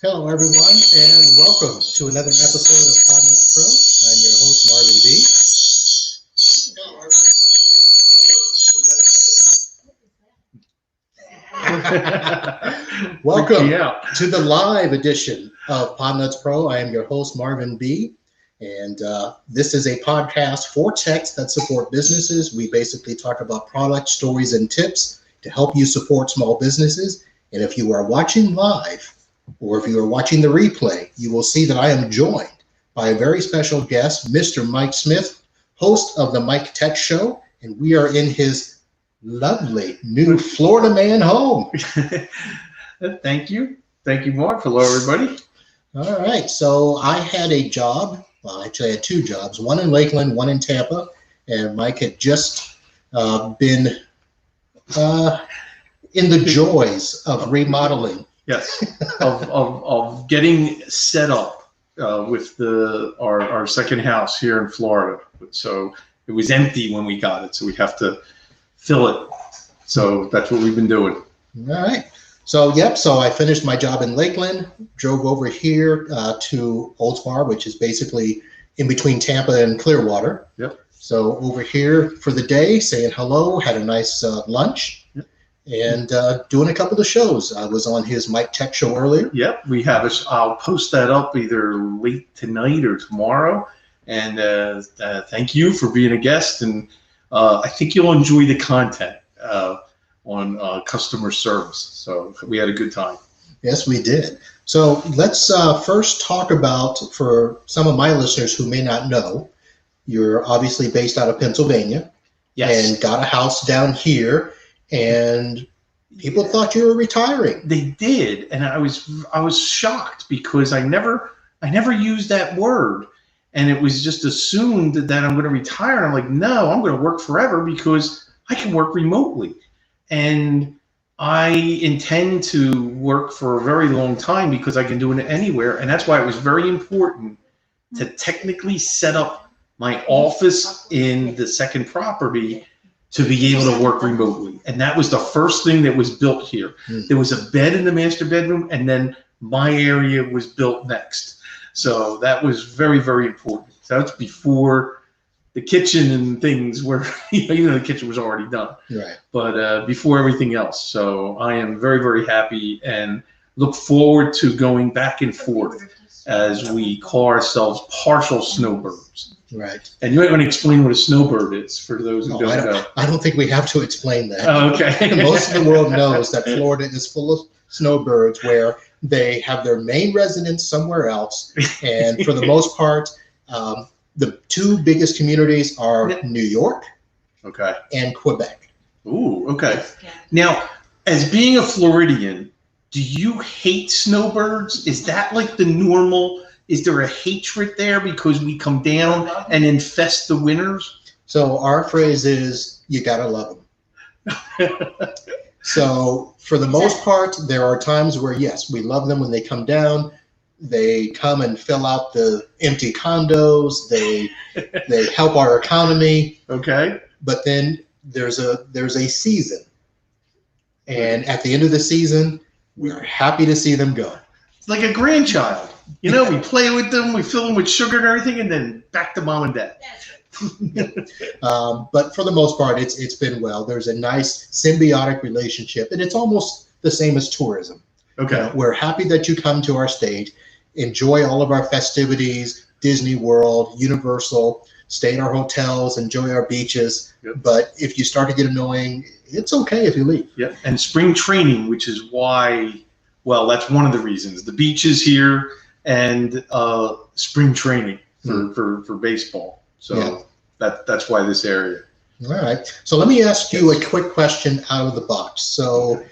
Hello, everyone, and welcome to another episode of Podnuts Pro. I'm your host, Marvin B. Welcome to the live edition of Podnuts Pro. I am your host, Marvin B. And this is a podcast for techs that support businesses. We basically talk about product stories and tips to help you support small businesses. And if you are watching live, or if you are watching the replay, you will see that I am joined by a very special guest, Mr. Mike Smith, host of the Mike Tech Show, and we are in his lovely new Florida man home. Thank you. Thank you, Mark. Hello, everybody. All right. So I had a job. Well, actually, I had two jobs, one in Lakeland, one in Tampa, and Mike had just been in the joys of remodeling. Yes, of getting set up with our second house here in Florida. So it was empty when we got it, so we have to fill it. So that's what we've been doing. All right. So so I finished my job in Lakeland, drove over here to Oldsmar, which is basically in between Tampa and Clearwater. Yep. So over here for the day, saying hello, had a nice lunch. Yep. And doing a couple of shows. I was on his Mike Tech Show earlier. Yep, we have I'll post that up either late tonight or tomorrow. And thank you for being a guest. And I think you'll enjoy the content on customer service. So we had a good time. Yes, we did. So let's first talk about, for some of my listeners who may not know, you're obviously based out of Pennsylvania. Yes. And got a house down here. And people thought you were retiring. They did, and I was shocked because I never used that word, and it was just assumed that I'm going to retire. I'm like, no, I'm going to work forever because I can work remotely, and I intend to work for a very long time because I can do it anywhere, and that's why it was very important to technically set up my office in the second property to be able to work remotely. And that was the first thing that was built here. There was a bed in the master bedroom, and then my area was built next. So that was very, very important. So that's before the kitchen and things were, even though the kitchen was already done. Right. But before everything else. So I am very, very happy and look forward to going back and forth as we call ourselves partial snowbirds. Right. And you might want to explain what a snowbird is for those who don't know. I don't think we have to explain that. Oh, okay. Most of the world knows that Florida is full of snowbirds where they have their main residence somewhere else. And for the most part, the two biggest communities are New York and Quebec. Ooh, okay. Now, as being a Floridian, do you hate snowbirds? Is that like the normal? Is there a hatred there because we come down and infest the winters? So our phrase is, you gotta love them. So for the most part, there are times where, yes, we love them when they come down. They come and fill out the empty condos. They help our economy. Okay. But then there's a season. And at the end of the season, we're happy to see them go. It's like a grandchild. You know, we play with them, we fill them with sugar and everything, and then back to mom and dad. But for the most part, it's been well. There's a nice symbiotic relationship, and it's almost the same as tourism. Okay. We're happy that you come to our state, enjoy all of our festivities, Disney World, Universal, stay in our hotels, enjoy our beaches. Yep. But if you start to get annoying, it's okay if you leave. Yeah, and spring training, which is why, well, that's one of the reasons. The beaches here and spring training for baseball. So that's why this area. All right. So let me ask you a quick question out of the box. So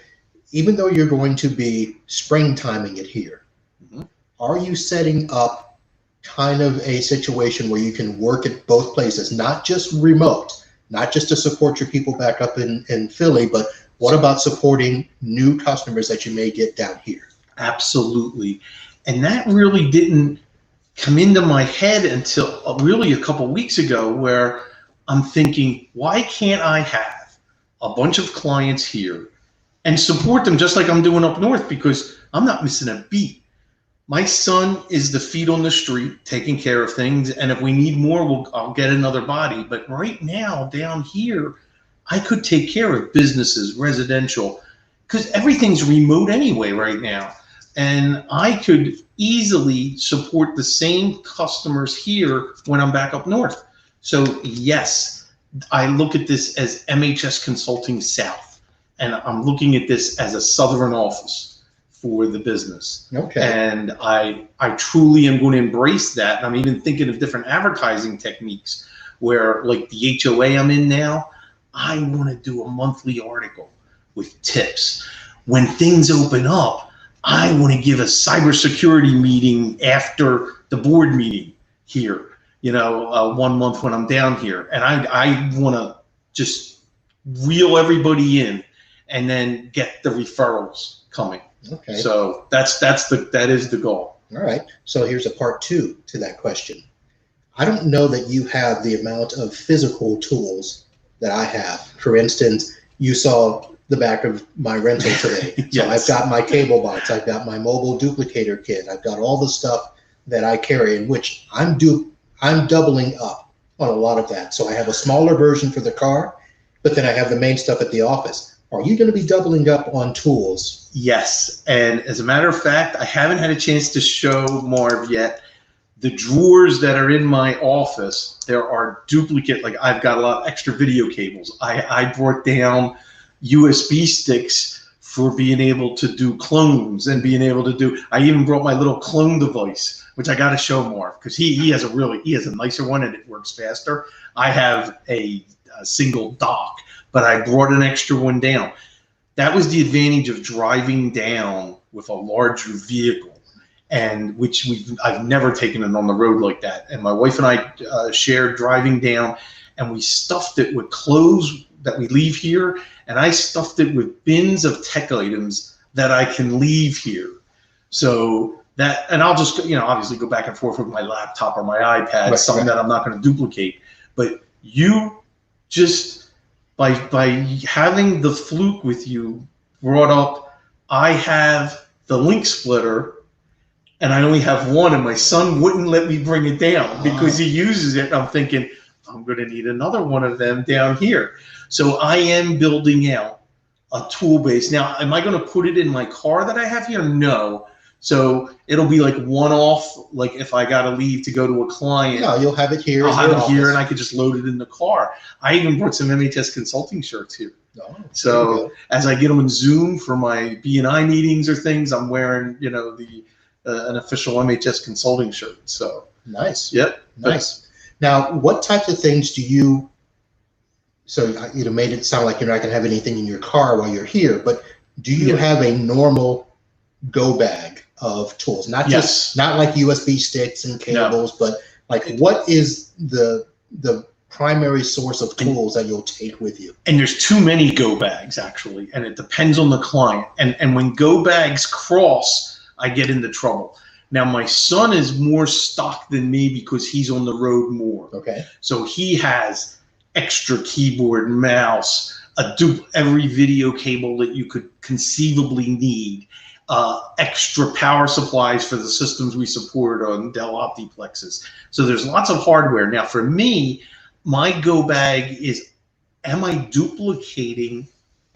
even though you're going to be springtiming it here, are you setting up kind of a situation where you can work at both places, not just remote, not just to support your people back up in Philly, but what about supporting new customers that you may get down here? Absolutely. And that really didn't come into my head until really a couple weeks ago, where I'm thinking, why can't I have a bunch of clients here and support them just like I'm doing up north, because I'm not missing a beat. My son is the feet on the street, taking care of things, and if we need more, I'll get another body. But right now, down here, I could take care of businesses, residential, because everything's remote anyway right now. And I could easily support the same customers here when I'm back up north. So yes, I look at this as MHS Consulting South, and I'm looking at this as a southern office for the business. Okay. And I truly am going to embrace that. And I'm even thinking of different advertising techniques where, like the HOA I'm in now, I want to do a monthly article with tips. When things open up, I want to give a cybersecurity meeting after the board meeting here, 1 month when I'm down here. And I want to just reel everybody in and then get the referrals coming. Okay. So that is the goal. All right. So here's a part 2 to that question. I don't know that you have the amount of physical tools that I have. For instance, you saw the back of my rental today. Yes. So I've got my cable box, I've got my mobile duplicator kit, I've got all the stuff that I carry, in which I'm doubling up on a lot of that. So I have a smaller version for the car, but then I have the main stuff at the office. Are you going to be doubling up on tools? Yes. And as a matter of fact, I haven't had a chance to show Marv yet. The drawers that are in my office, there are duplicate, like I've got a lot of extra video cables. I brought down USB sticks for being able to do clones and being able to do, I even brought my little clone device, which I got to show Marv because he has a nicer one and it works faster. I have a single dock, but I brought an extra one down. That was the advantage of driving down with a larger vehicle, and which I've never taken it on the road like that. And my wife and I shared driving down, and we stuffed it with clothes that we leave here, and I stuffed it with bins of tech items that I can leave here. So that, and I'll just, obviously go back and forth with my laptop or my iPad, right, something right. that I'm not going to duplicate. But you just, by having the Fluke with you brought up, I have the link splitter, and I only have one, and my son wouldn't let me bring it down because he uses it. And I'm thinking, I'm going to need another one of them down here. So I am building out a tool base. Now, am I going to put it in my car that I have here? No. So it'll be like one-off, like if I got to leave to go to a client. No, you'll have it here. I'll have it here, and I could just load it in the car. I even brought some MHS Consulting shirts here. Oh, so as I get them in Zoom for my B&I meetings or things, I'm wearing, an official MHS Consulting shirt. So nice. Yep. Nice. Now, what types of things do you? So you made it sound like you're not going to have anything in your car while you're here, but do you have a normal go bag of tools? Not just not like USB sticks and cables, but like what is the primary source of tools that you'll take with you? And there's too many go bags actually, and it depends on the client. And when go bags cross, I get into trouble. Now my son is more stocked than me because he's on the road more. Okay. So he has extra keyboard, mouse, every video cable that you could conceivably need, extra power supplies for the systems we support on Dell Optiplexes. So there's lots of hardware. Now for me, my go bag is, am I duplicating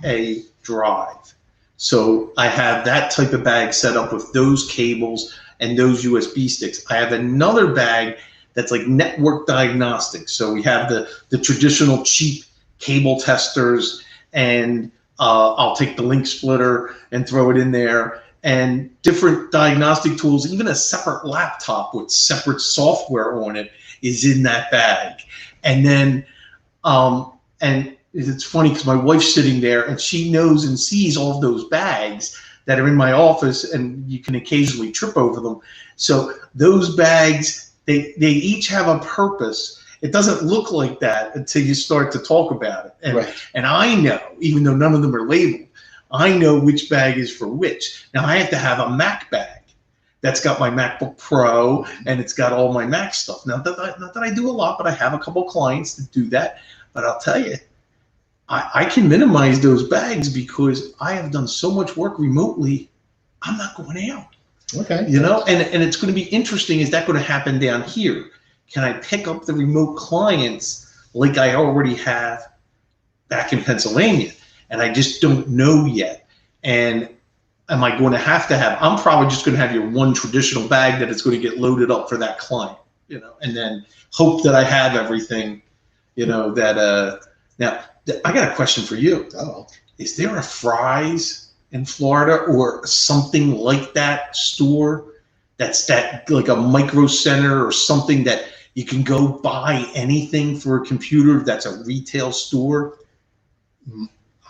a drive? So I have that type of bag set up with those cables and those USB sticks. I have another bag that's like network diagnostics. So we have the traditional cheap cable testers, and I'll take the link splitter and throw it in there, and different diagnostic tools. Even a separate laptop with separate software on it is in that bag. And then, and it's funny because my wife's sitting there and she knows and sees all of those bags that are in my office, and you can occasionally trip over them. So those bags, they each have a purpose. It doesn't look like that until you start to talk about it. And, right. And I know, even though none of them are labeled, I know which bag is for which. Now I have to have a Mac bag that's got my MacBook Pro and it's got all my Mac stuff. Now, not that I do a lot, but I have a couple clients that do that. But I'll tell you, I can minimize those bags because I have done so much work remotely. I'm not going out. Okay. You know, and it's going to be interesting. Is that going to happen down here? Can I pick up the remote clients like I already have back in Pennsylvania? And I just don't know yet. And am I going to have, I'm probably just going to have your one traditional bag that it's going to get loaded up for that client, you know, and then hope that I have everything, you know, that, now I got a question for you. Oh. Is there a Fry's in Florida or something like that store that's that like a micro center or something that you can go buy anything for a computer that's a retail store?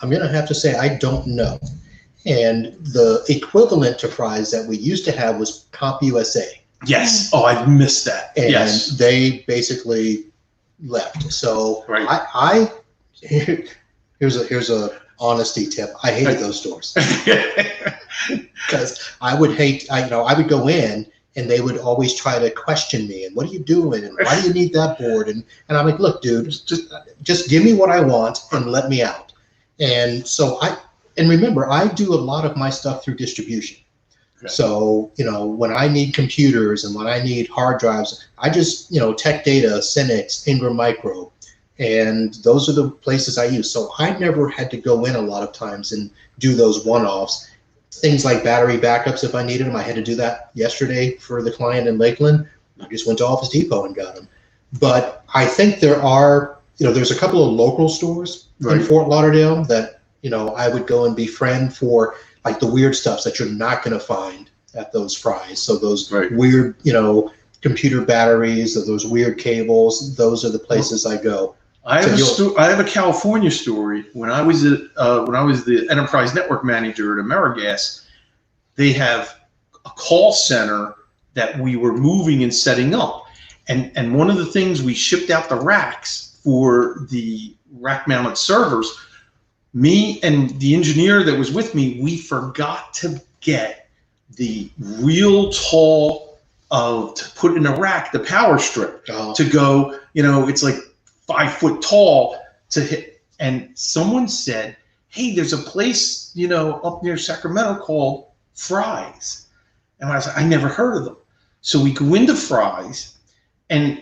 I'm going to have to say I don't know. And the equivalent to Fry's that we used to have was Comp USA. Yes. Oh, I missed that. And yes. They basically left. So right. here's a honesty tip. I hated those stores because I would go in and they would always try to question me and what are you doing and why do you need that board and I'm like, look, dude, just give me what I want and let me out. And so remember, I do a lot of my stuff through distribution. Okay. So, you know, when I need computers and when I need hard drives, I just, you know, Tech Data, Cynix, Ingram Micro, and those are the places I use. So I never had to go in a lot of times and do those one-offs. Things like battery backups, if I needed them, I had to do that yesterday for the client in Lakeland. I just went to Office Depot and got them. But I think there are, you know, there's a couple of local stores in Fort Lauderdale that, you know, I would go and befriend for like the weird stuff that you're not going to find at those Fry's. So those weird, you know, computer batteries or those weird cables, those are the places I go. I have a California story. When I was the enterprise network manager at AmeriGas, they have a call center that we were moving and setting up. And one of the things, we shipped out the racks for the rack mounted servers. Me and the engineer that was with me, we forgot to get the real tall to put in a rack, the power strip to go, you know, it's like 5 foot tall to hit. And someone said, hey, there's a place, you know, up near Sacramento called Fry's. And I was like, I never heard of them. So we go into Fry's and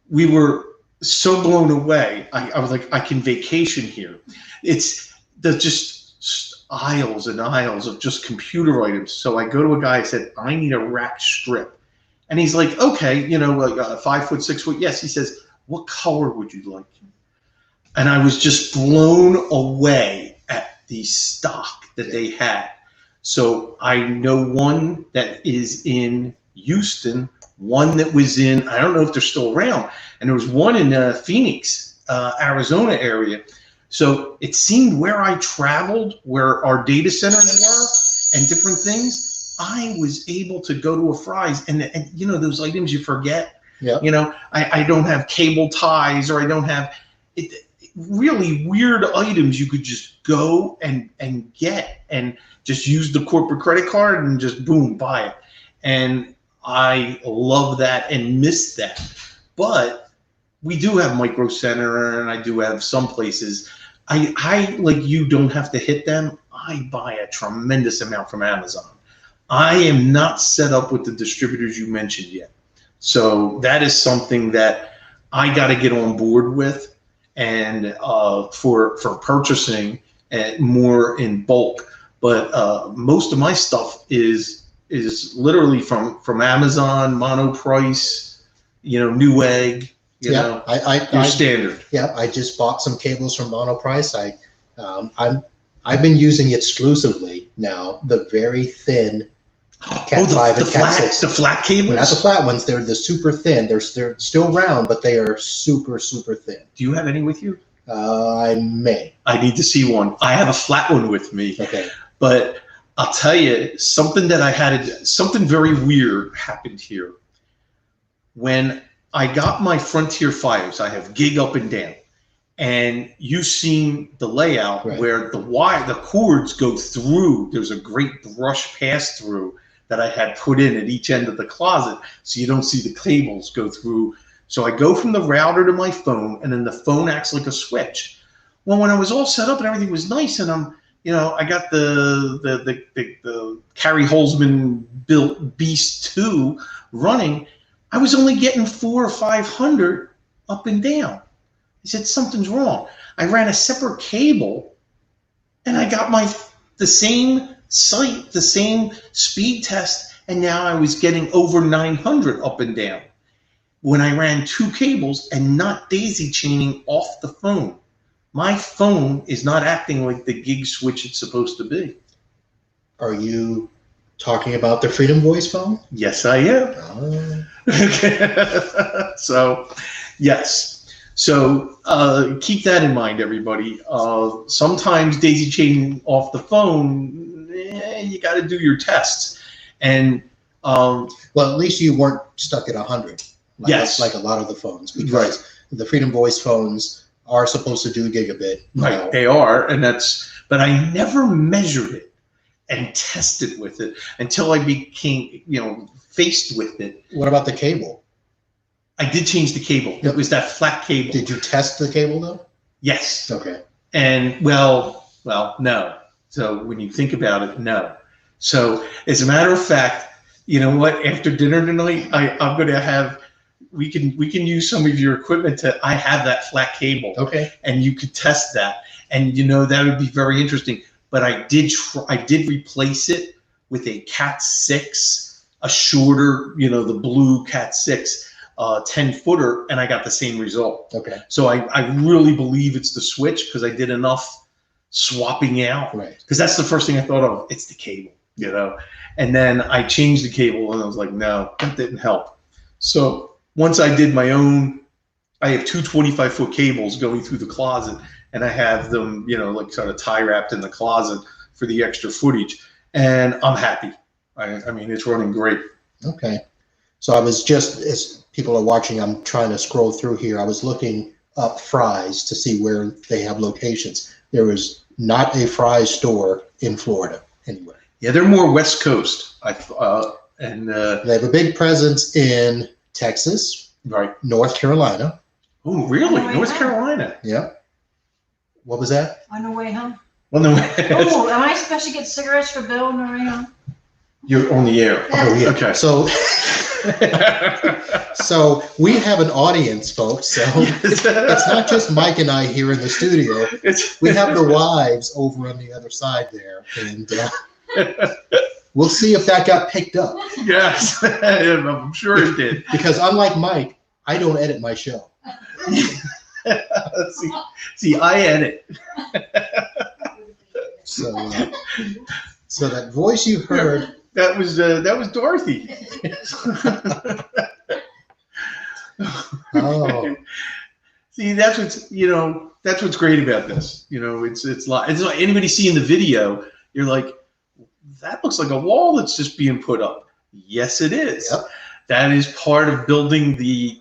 we were so blown away. I was like, I can vacation here. It's just aisles and aisles of just computer items. So I go to a guy, I said, I need a rack strip. And he's like, okay, you know, like 5 foot, 6 foot. Yes. He says, what color would you like? And I was just blown away at the stock that they had. So I know one that is in Houston, one that was in, I don't know if they're still around, and there was one in Phoenix, Arizona area. So it seemed where I traveled, where our data centers were and different things, I was able to go to a Fry's and you know, those items you forget. Yeah. You know, I don't have cable ties, or I don't have really weird items you could just go and get and just use the corporate credit card and just boom, buy it. And I love that and miss that. But we do have Micro Center, and I do have some places. I like you don't have to hit them. I buy a tremendous amount from Amazon. I am not set up with the distributors you mentioned yet. So that is something that I got to get on board with, and for purchasing more in bulk. But most of my stuff is literally from Amazon, Monoprice, you know, Newegg. You know, your standard. Yeah, I just bought some cables from Monoprice. I've been using exclusively now the very thin Cat 5 and Cat 6. The flat cables? Not the flat ones. They're the super thin. They're still round, but they are super, super thin. Do you have any with you? I may. I need to see one. I have a flat one with me. Okay. But I'll tell you, something very weird happened here. When I got my Frontier 5s, I have gig up and down. And you've seen the layout where the cords go through. There's a great brush pass through that I had put in at each end of the closet, so you don't see the cables go through. So I go from the router to my phone, and then the phone acts like a switch. Well, when I was all set up and everything was nice, and I'm I got the Carrie Holzman built Beast 2 running. I was only getting 400 or 500 up and down. He said, something's wrong. I ran a separate cable, and I got the same site, the same speed test, and now I was getting over 900 up and down when I ran 2 cables and not daisy chaining off the phone. My phone is not acting like the gig switch it's supposed to be. Are you talking about the Freedom Voice phone? Yes, I am. Okay. So, yes. So keep that in mind, everybody. Sometimes daisy chaining off the phone, you got to do your tests. And well, at least you weren't stuck at 100. Yes, like a lot of the phones, because the Freedom Voice phones are supposed to do gigabit. Right, they are, but I never measured it and tested with it until I became, faced with it. What about the cable? I did change the cable. It was that flat cable. Did you test the cable though? Yes. Okay. And well, no. So when you think about it, no. So as a matter of fact, you know what? After dinner tonight, I'm going to have. We can use some of your equipment I have that flat cable. Okay. And you could test that, and that would be very interesting. But I did replace it with a Cat 6, a shorter, the blue Cat 6, 10-footer, and I got the same result. Okay. So I really believe it's the switch, because I did enough swapping out. Right. Because that's the first thing I thought of. It's the cable, And then I changed the cable, and I was like, no, that didn't help. So once I did my own, I have 2 25-foot cables going through the closet, and I have them, like sort of tie wrapped in the closet for the extra footage, and I'm happy. I mean, it's running great. Okay. So I was just, as people are watching, I'm trying to scroll through here. I was looking up Fry's to see where they have locations. There is not a Fry's store in Florida anywhere. Yeah, they're more West Coast. They have a big presence in Texas, right? North Carolina. Oh, really? North Carolina? Yeah. What was that? On the way home. On the way. Am I supposed to get cigarettes for Bill on the way home? You're on the air. Oh, yeah. Okay. So, so we have an audience, folks. So it's not just Mike and I here in the studio. We have the wives over on the other side there, and we'll see if that got picked up. Yes, I'm sure it did. Because unlike Mike, I don't edit my show. See, I edit. So that voice you heard. That was Dorothy. Oh. See, that's what's great about this. It's like anybody seeing the video, you're like, that looks like a wall that's just being put up. Yes, it is. Yep. That is part of building the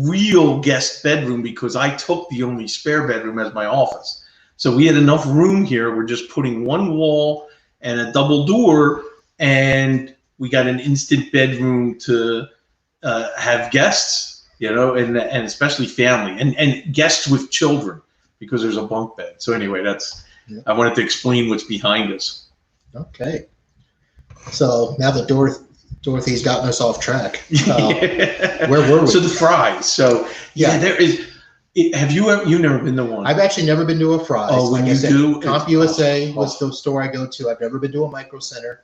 real guest bedroom, because I took the only spare bedroom as my office. So we had enough room here. We're just putting one wall and a double door, and we got an instant bedroom to have guests, and especially family and guests with children, because there's a bunk bed. So anyway, I wanted to explain what's behind us. Okay. So now that Dorothy's gotten us off track, where were we? So the Fry's. So yeah, there is. Have you ever? You've never been to one? I've actually never been to a Fry's. Oh, when you do, CompUSA was the store I go to. I've never been to a Micro Center.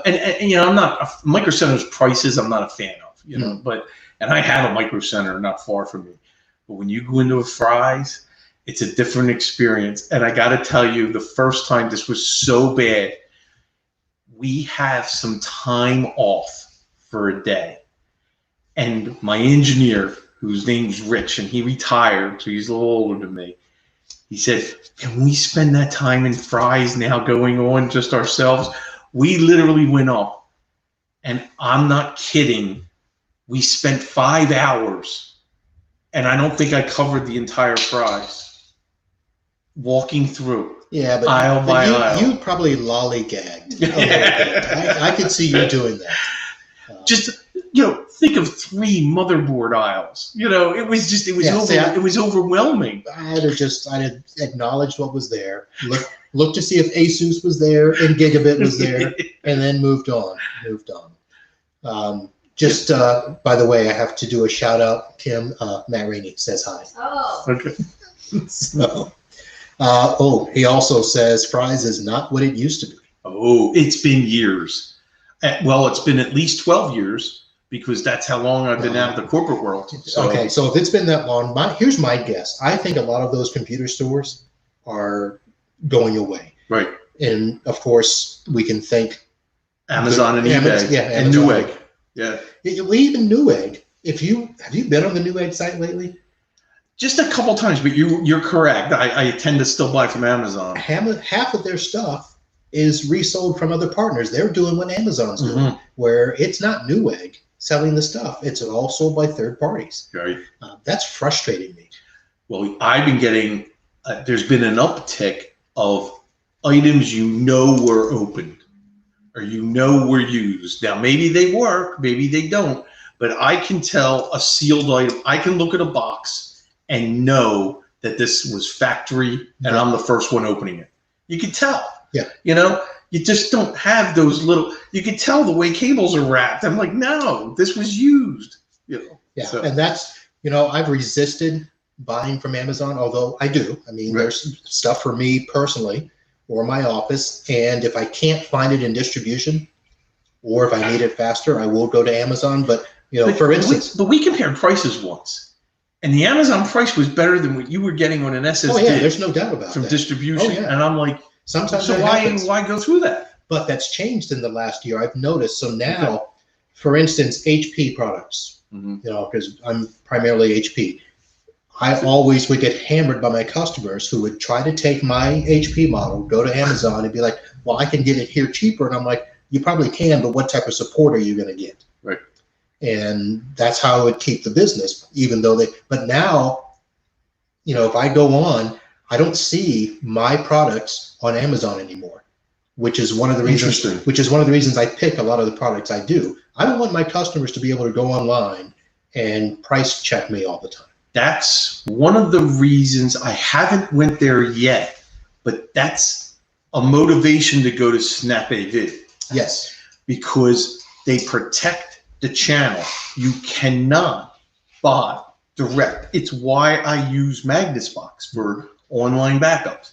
And I'm not Micro Center's prices. I'm not a fan of, but I have a Micro Center not far from me. But when you go into a Fry's, it's a different experience. And I got to tell you, the first time this was so bad. We have some time off for a day, and my engineer, whose name's Rich, and he retired, so he's a little older than me. He said, "Can we spend that time in Fry's now, going on just ourselves?" We literally went up, and I'm not kidding. We spent 5 hours, and I don't think I covered the entire Fry's, walking through. Yeah, but aisle by aisle. You probably lollygagged a little bit. I could see you doing that. Just think of 3 motherboard aisles. It was overwhelming. I'd acknowledged what was there. looked to see if Asus was there and Gigabit was there, and then moved on. By the way, I have to do a shout out. Kim, Matt Rainey says hi. Oh. Okay. So, he also says Fry's is not what it used to be. Oh, it's been years. Well, it's been at least 12 years because that's how long I've been out of the corporate world. So. Okay, so if it's been that long, here's my guess. I think a lot of those computer stores are going away. Right. And of course, we can thank Amazon and eBay. Yeah, and Newegg. Yeah. Even Newegg. Have you been on the Newegg site lately? Just a couple times, but you're correct. I tend to still buy from Amazon. Half of their stuff is resold from other partners. They're doing what Amazon's doing, where it's not Newegg selling the stuff. It's all sold by third parties. Right. That's frustrating me. Well, I've been getting, there's been an uptick of items were opened or were used. Now, maybe they work, maybe they don't, but I can tell a sealed item. I can look at a box and know that this was factory and I'm the first one opening it. You can tell. Yeah. You just don't have those little, you can tell the way cables are wrapped. I'm like, no, this was used. Yeah. So. And that's, I've resisted buying from Amazon, although I do. I mean, there's stuff for me personally or my office. And if I can't find it in distribution or if I need it faster, I will go to Amazon. But, for instance. But we compared prices once. And the Amazon price was better than what you were getting on an SSD. Oh yeah, there's no doubt about from that. distribution. Oh, yeah. And I'm like, sometimes so why go through that? But that's changed in the last year. I've noticed. So now, for instance, HP products. Because I'm primarily HP. I always would get hammered by my customers who would try to take my HP model, go to Amazon, and be like, "Well, I can get it here cheaper." And I'm like, "You probably can, but what type of support are you going to get?" Right. And that's how it would keep the business, even though but now, if I go on, I don't see my products on Amazon anymore, which is one of the reasons I pick a lot of the products I do. I don't want my customers to be able to go online and price check me all the time. That's one of the reasons I haven't went there yet, but that's a motivation to go to SnapAV. Yes. Because they protect the channel. You cannot buy direct. It's why I use MagnusBox for online backups.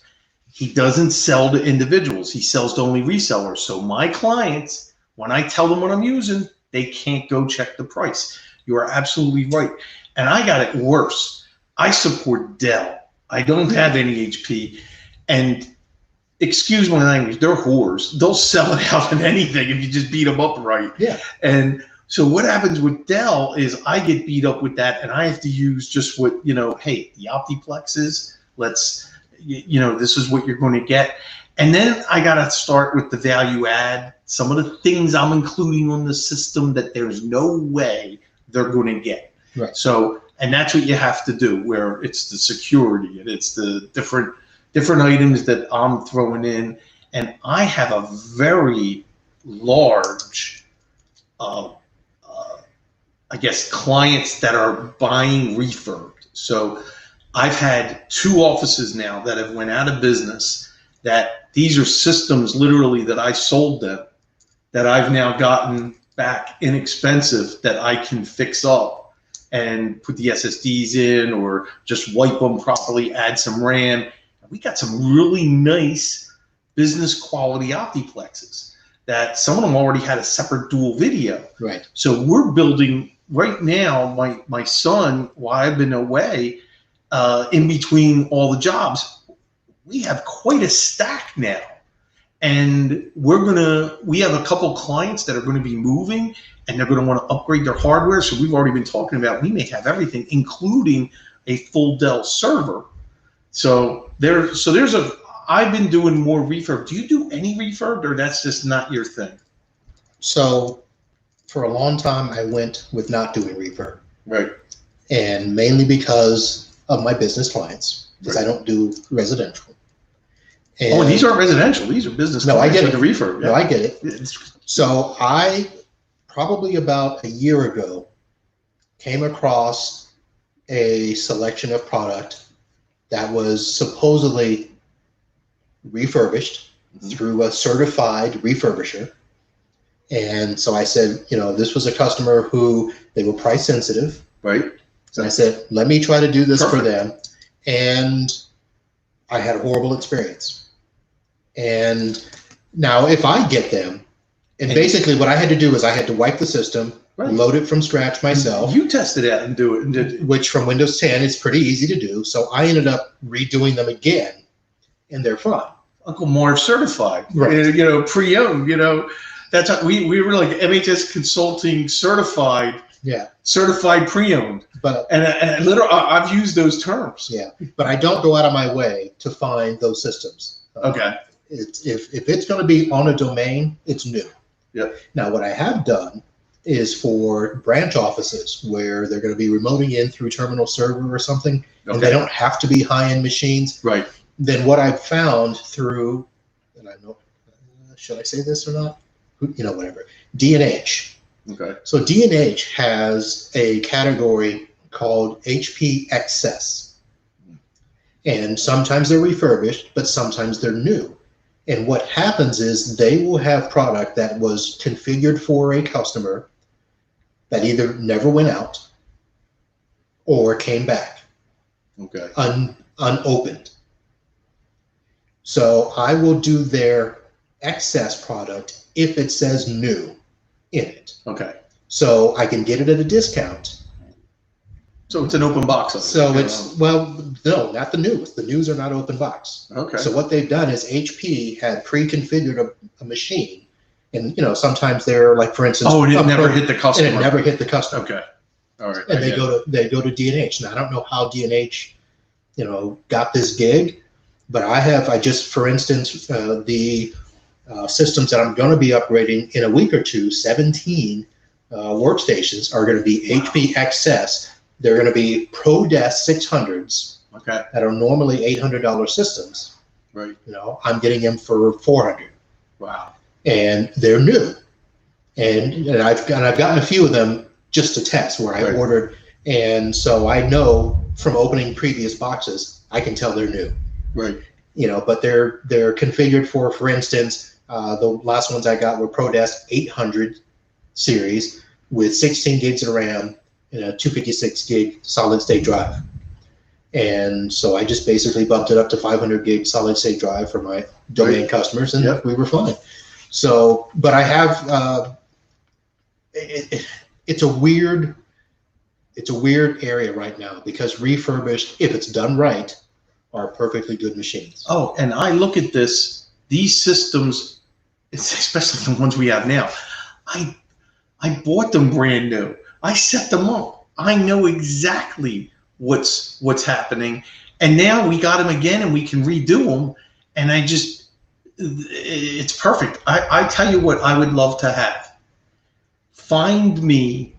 He doesn't sell to individuals. He sells to only resellers. So my clients, when I tell them what I'm using, they can't go check the price. You are absolutely right. And I got it worse. I support Dell. I don't have any HP. And excuse my language, they're whores. They'll sell it out in anything if you just beat them up right. Yeah. And so what happens with Dell is I get beat up with that and I have to use just what, hey, the Optiplexes, this is what you're going to get. And then I got to start with the value add, some of the things I'm including on the system that there's no way they're going to get. Right. So, and that's what you have to do, where it's the security and it's the different items that I'm throwing in. And I have a very large, clients that are buying refurbed. So I've had 2 offices now that have went out of business, that these are systems literally that I sold them, that I've now gotten back inexpensive, that I can fix up and put the SSDs in or just wipe them properly, add some RAM. We got some really nice business quality Optiplexes that some of them already had a separate dual video. Right. So we're building right now, my son, while I've been away, in between all the jobs, we have quite a stack now. And we have a couple clients that are going to be moving and they're going to want to upgrade their hardware. So we've already been talking about, we may have everything, including a full Dell server. So I've been doing more refurb. Do you do any refurb, or that's just not your thing? So for a long time, I went with not doing refurb. Right. And mainly because of my business clients, because I don't do residential. And these aren't residential. These are business clients. I get it. The refurb. Yeah. No, I get it. So I, probably about a year ago, came across a selection of product that was supposedly refurbished through a certified refurbisher. And so I said, this was a customer who they were price sensitive. Right. So I said, let me try to do this Perfect. for them. And I had a horrible experience. And now if I get them, and basically what I had to do is I had to wipe the system, Right. load it from scratch myself. You tested it and do it. And did, which from Windows 10 is pretty easy to do. So I ended up redoing them again, and they're fine. Uncle Marv certified, Right. Pre-owned, that's how we were like MHS Consulting certified. Yeah. Certified pre-owned. But And literally, I've used those terms. yeah, but I don't go out of my way to find those systems. Okay. If it's going to be on a domain, it's new. Yep. Now, what I have done is for branch offices where they're going to be remoting in through terminal server or something, and they don't have to be high-end machines. Right. Then what I've found through, and I know, should I say this or not? Whatever. D&H. Okay. So D&H has a category called HP Excess. And sometimes they're refurbished, but sometimes they're new. And what happens is they will have product that was configured for a customer that either never went out or came back Okay. unopened. So I will do their excess product if it says new in it. Okay. So I can get it at a discount. So it's an open box. So it's, no, not the news. The news are not open box. Okay. So what they've done is HP had pre-configured a machine. And, sometimes they're like, for instance. Oh, and it never hit the customer. And it never hit the customer. Okay. All right. And they go to D&H. Now, I don't know how D&H, got this gig, but I just, for instance, the systems that I'm going to be upgrading in a week or two, 17 workstations are going to be HP Excess. They're going to be ProDesk 600s. Okay. That are normally $800 systems. Right. I'm getting them for $400. Wow. And they're new. And I've gotten a few of them just to test where I ordered. And so I know from opening previous boxes, I can tell they're new. Right. But they're configured for instance, the last ones I got were ProDesk 800 series with 16 gigs of RAM and a 256 gig solid state drive. And so I just basically bumped it up to 500 gig solid state drive for my domain customers, and we were fine. So, but I have, it's a weird area right now because refurbished, if it's done right, are perfectly good machines. Oh, and I look at these systems, especially the ones we have now. I bought them brand new. I set them up. I know exactly what's happening, and now we got them again, and we can redo them. And it's perfect. I tell you what, I would love to have. Find me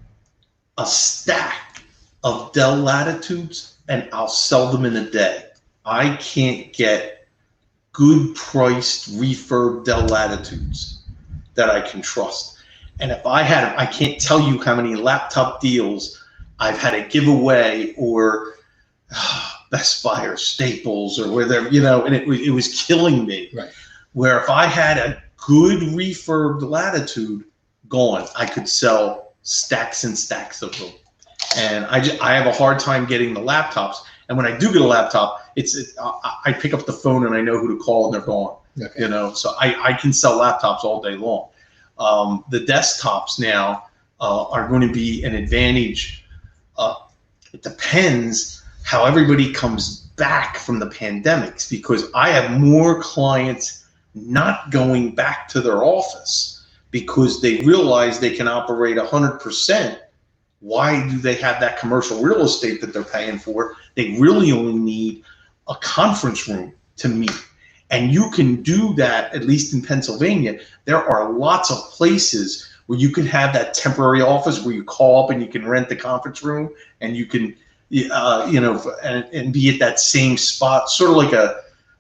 a stack of Dell Latitudes, and I'll sell them in a day. I can't get good priced refurb Dell Latitudes that I can trust. And if I had them, I can't tell you how many laptop deals I've had to give away, or Best Buy or Staples or whatever, and it was killing me. Right. Where if I had a good refurbed Latitude going, I could sell stacks and stacks of them. And I have a hard time getting the laptops. And when I do get a laptop, I pick up the phone and I know who to call and they're gone. Okay. So I can sell laptops all day long. The desktops now are going to be an advantage. It depends how everybody comes back from the pandemics, because I have more clients not going back to their office because they realize they can operate 100%. Why do they have that commercial real estate that they're paying for? They really only need a conference room to meet. And you can do that, at least in Pennsylvania. There are lots of places where you can have that temporary office where you call up and you can rent the conference room, and you can, and be at that same spot, sort of like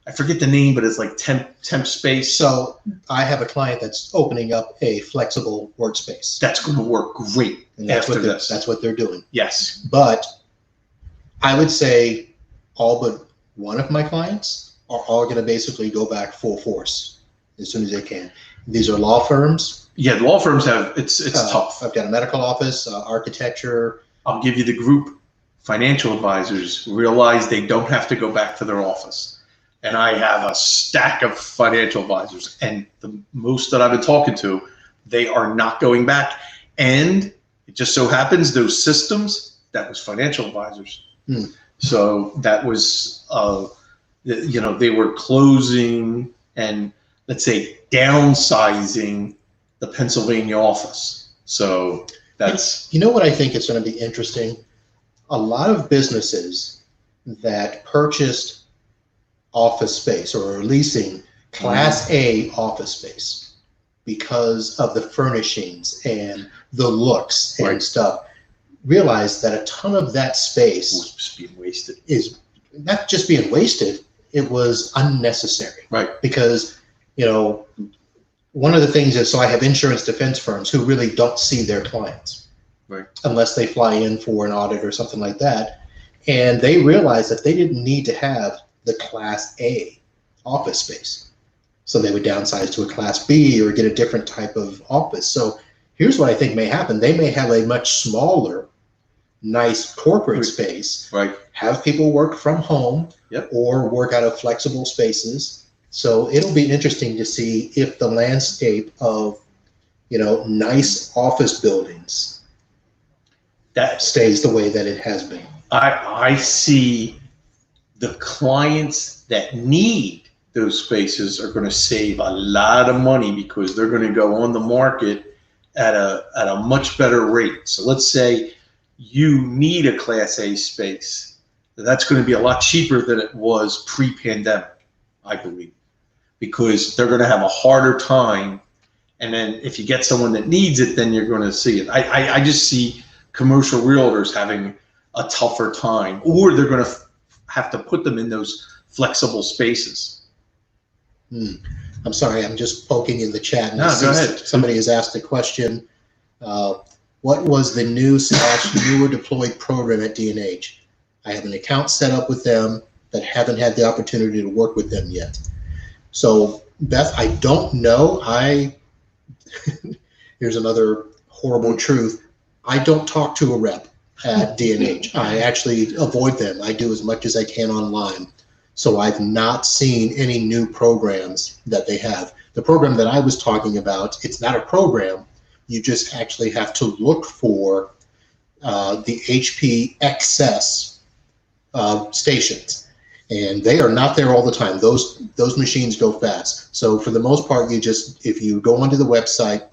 I forget the name, but it's like temp space. So I have a client that's opening up a flexible workspace. That's going to work great after this. That's what they're doing. Yes. But I would say all but one of my clients are all going to basically go back full force as soon as they can. These are law firms. Yeah, law firms have, it's tough. I've got a medical office, architecture. I'll give you the group. Financial advisors realize they don't have to go back to their office. And I have a stack of financial advisors, and the most that I've been talking to, they are not going back. And it just so happens those systems, that was financial advisors. So that was, they were closing and, let's say, downsizing the Pennsylvania office. So that's... You know what I think is going to be interesting? A lot of businesses that purchased office space or are leasing Class A office space because of the furnishings and the looks and stuff, realize that a ton of that space was just being wasted. Is not just being wasted, it was unnecessary. Right. Because, one of the things is, so I have insurance defense firms who really don't see their clients. Right. Unless they fly in for an audit or something like that. And they realized that they didn't need to have the Class A office space. So they would downsize to a Class B or get a different type of office. So here's what I think may happen. They may have a much smaller, nice corporate space, right? Have people work from home, or work out of flexible spaces. So it'll be interesting to see if the landscape of, nice office buildings that stays the way that it has been. I see the clients that need those spaces are going to save a lot of money because they're going to go on the market at a much better rate. So let's say you need a Class A space. That's going to be a lot cheaper than it was pre-pandemic, I believe, because they're going to have a harder time. And then if you get someone that needs it, then you're going to see it. I just see commercial realtors having a tougher time, or they're going to have to put them in those flexible spaces. I'm sorry, I'm just poking in the chat. No, go ahead. Somebody has asked a question. What was the new/newer deployed program at D&H? I have an account set up with them, but haven't had the opportunity to work with them yet. So Beth, I don't know. Here's another horrible truth. I don't talk to a rep at D&H. I actually avoid them. I do as much as I can online. So I've not seen any new programs that they have. The program that I was talking about, it's not a program. You just actually have to look for the HP Excess stations. And they are not there all the time. Those machines go fast. So for the most part, if you go onto the website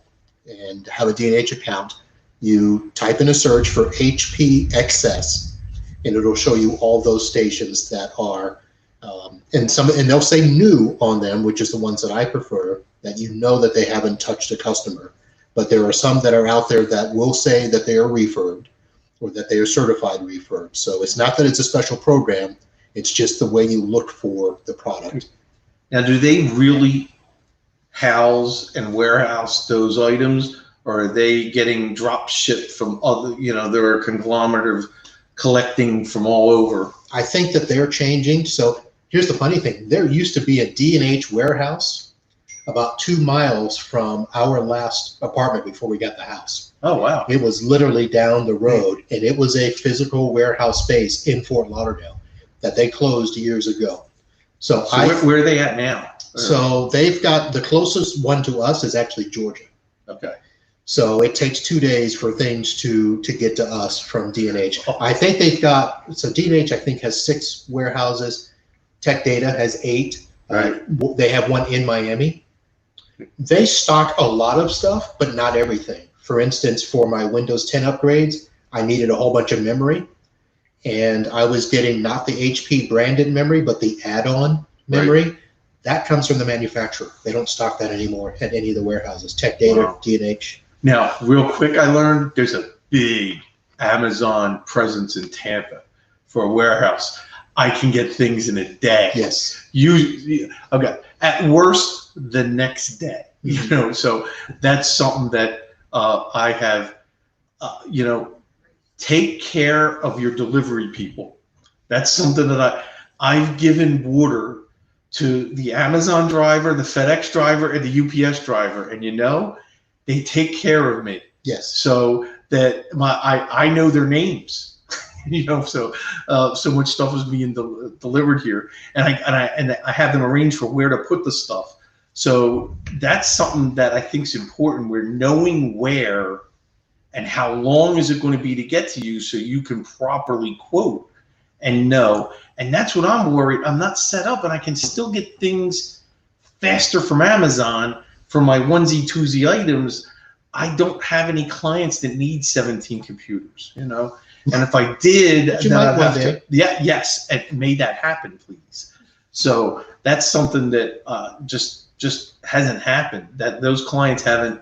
and have a D&H account, you type in a search for HP Excess, and it'll show you all those stations that are, and they'll say new on them, which is the ones that I prefer, that that they haven't touched a customer. But there are some that are out there that will say that they are refurbed or that they are certified refurbed. So it's not that it's a special program, it's just the way you look for the product. Now, do they really house and warehouse those items, or are they getting drop shipped from other, they're a conglomerate of collecting from all over? I think that they're changing. So here's the funny thing. There used to be a D&H warehouse about 2 miles from our last apartment before we got the house. Oh, wow. It was literally down the road, and it was a physical warehouse space in Fort Lauderdale that they closed years ago. So where are they at now? So they've got, the closest one to us is actually Georgia. Okay. So it takes 2 days for things to get to us from D&H. I think they've got, so D&H I think has 6 warehouses. Tech Data has 8. Right. They have one in Miami. They stock a lot of stuff, but not everything. For instance, for my Windows 10 upgrades, I needed a whole bunch of memory. And I was getting not the HP branded memory, but the add-on memory. Right. That comes from the manufacturer. They don't stock that anymore at any of the warehouses. Tech Data, wow. D&H. Now, real quick, I learned there's a big Amazon presence in Tampa for a warehouse. I can get things in a day. Yes. Okay. At worst, the next day. So that's something that I have. Take care of your delivery people. That's something that I've given water to the Amazon driver, the FedEx driver, and the UPS driver, and they take care of me. Yes. So that I know their names. So so much stuff is being delivered here, and I have them arranged for where to put the stuff. So that's something that I think is important. We're knowing where and how long is it going to be to get to you, so you can properly quote and know. And that's what I'm worried. I'm not set up, and I can still get things faster from Amazon for my onesie twosie items. I don't have any clients that need 17 computers, And if I did, you might one day. Yes, and may that happen, please. So that's something that just hasn't happened. That those clients haven't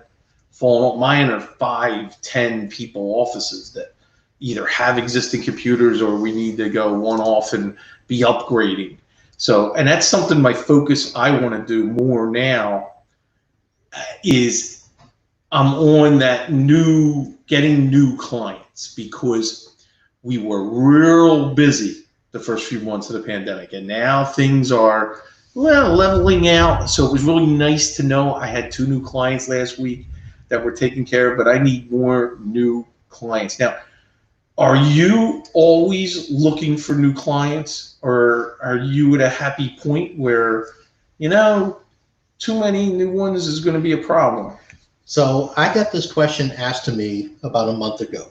fallen off. Mine are 5-10 people offices that either have existing computers or we need to go one off and be upgrading. So, and that's something my focus I want to do more now is I'm on that getting new clients, because we were real busy the first few months of the pandemic, and now things are leveling out. So it was really nice to know I had 2 new clients last week that were taken care of, but I need more new clients. Now, are you always looking for new clients, or are you at a happy point where, too many new ones is going to be a problem? So I got this question asked to me about a month ago,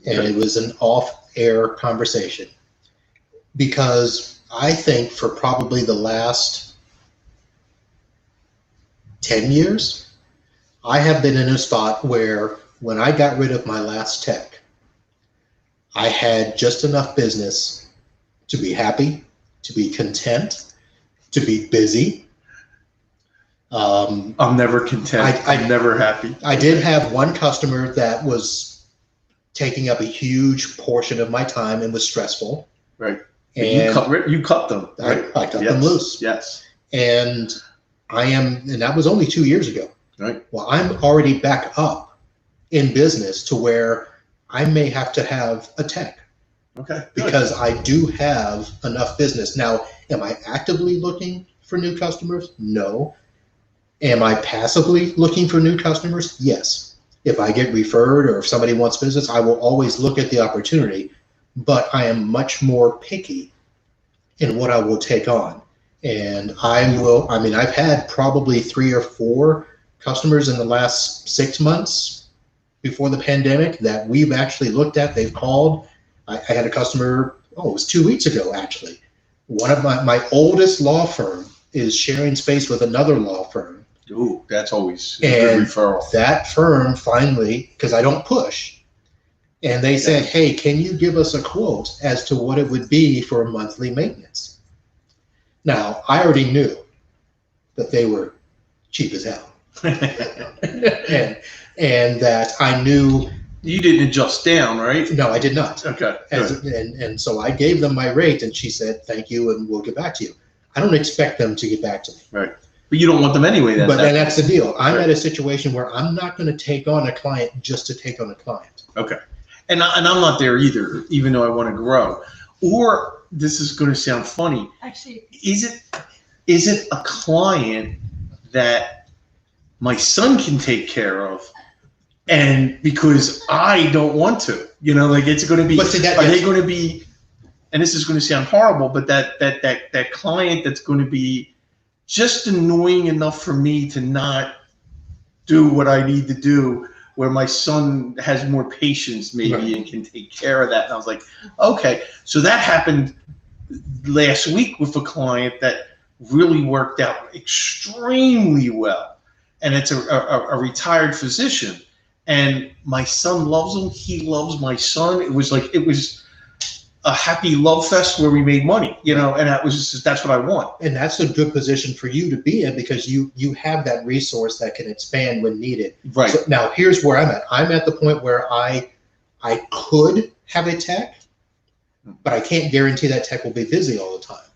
and it was an off-air conversation, because I think for probably the last 10 years, I have been in a spot where when I got rid of my last tech, I had just enough business to be happy, to be content, to be busy. I'm never content. I'm never happy. I did have one customer that was taking up a huge portion of my time and was stressful. Right. And you cut them. Right? I cut them loose. Yes. And and that was only 2 years ago. Right. Well, I'm already back up in business to where I may have to have a tech. Okay. Because I do have enough business. Now, am I actively looking for new customers? No. Am I passively looking for new customers? Yes. If I get referred or if somebody wants business, I will always look at the opportunity, but I am much more picky in what I will take on. And I've had probably 3 or 4 customers in the last 6 months before the pandemic that we've actually looked at. They've called. I had a customer, it was 2 weeks ago, actually. One of my oldest law firm is sharing space with another law firm. Ooh, that's always a good referral. That firm finally, because I don't push, and they said, hey, can you give us a quote as to what it would be for monthly maintenance? Now, I already knew that they were cheap as hell. and that I knew. You didn't adjust down, right? No, I did not. Okay. And so I gave them my rate, and she said, thank you, and we'll get back to you. I don't expect them to get back to me. Right. But you don't want them anyway. But that's the deal. I'm at a situation where I'm not going to take on a client just to take on a client. Okay. And I'm not there either, even though I want to grow. Or this is going to sound funny. Actually, is it a client that my son can take care of, and because I don't want to, it's going to be. Are they going to be? And this is going to sound horrible, but that client that's going to be just annoying enough for me to not do what I need to do, where my son has more patience maybe and can take care of that. And I was like, okay. So that happened last week with a client that really worked out extremely well. And it's a retired physician. And my son loves him. He loves my son. It was a happy love fest where we made money, and that's what I want. And that's a good position for you to be in, because you have that resource that can expand when needed. Right. So now here's where I'm at. I'm at the point where I could have a tech, but I can't guarantee that tech will be busy all the time.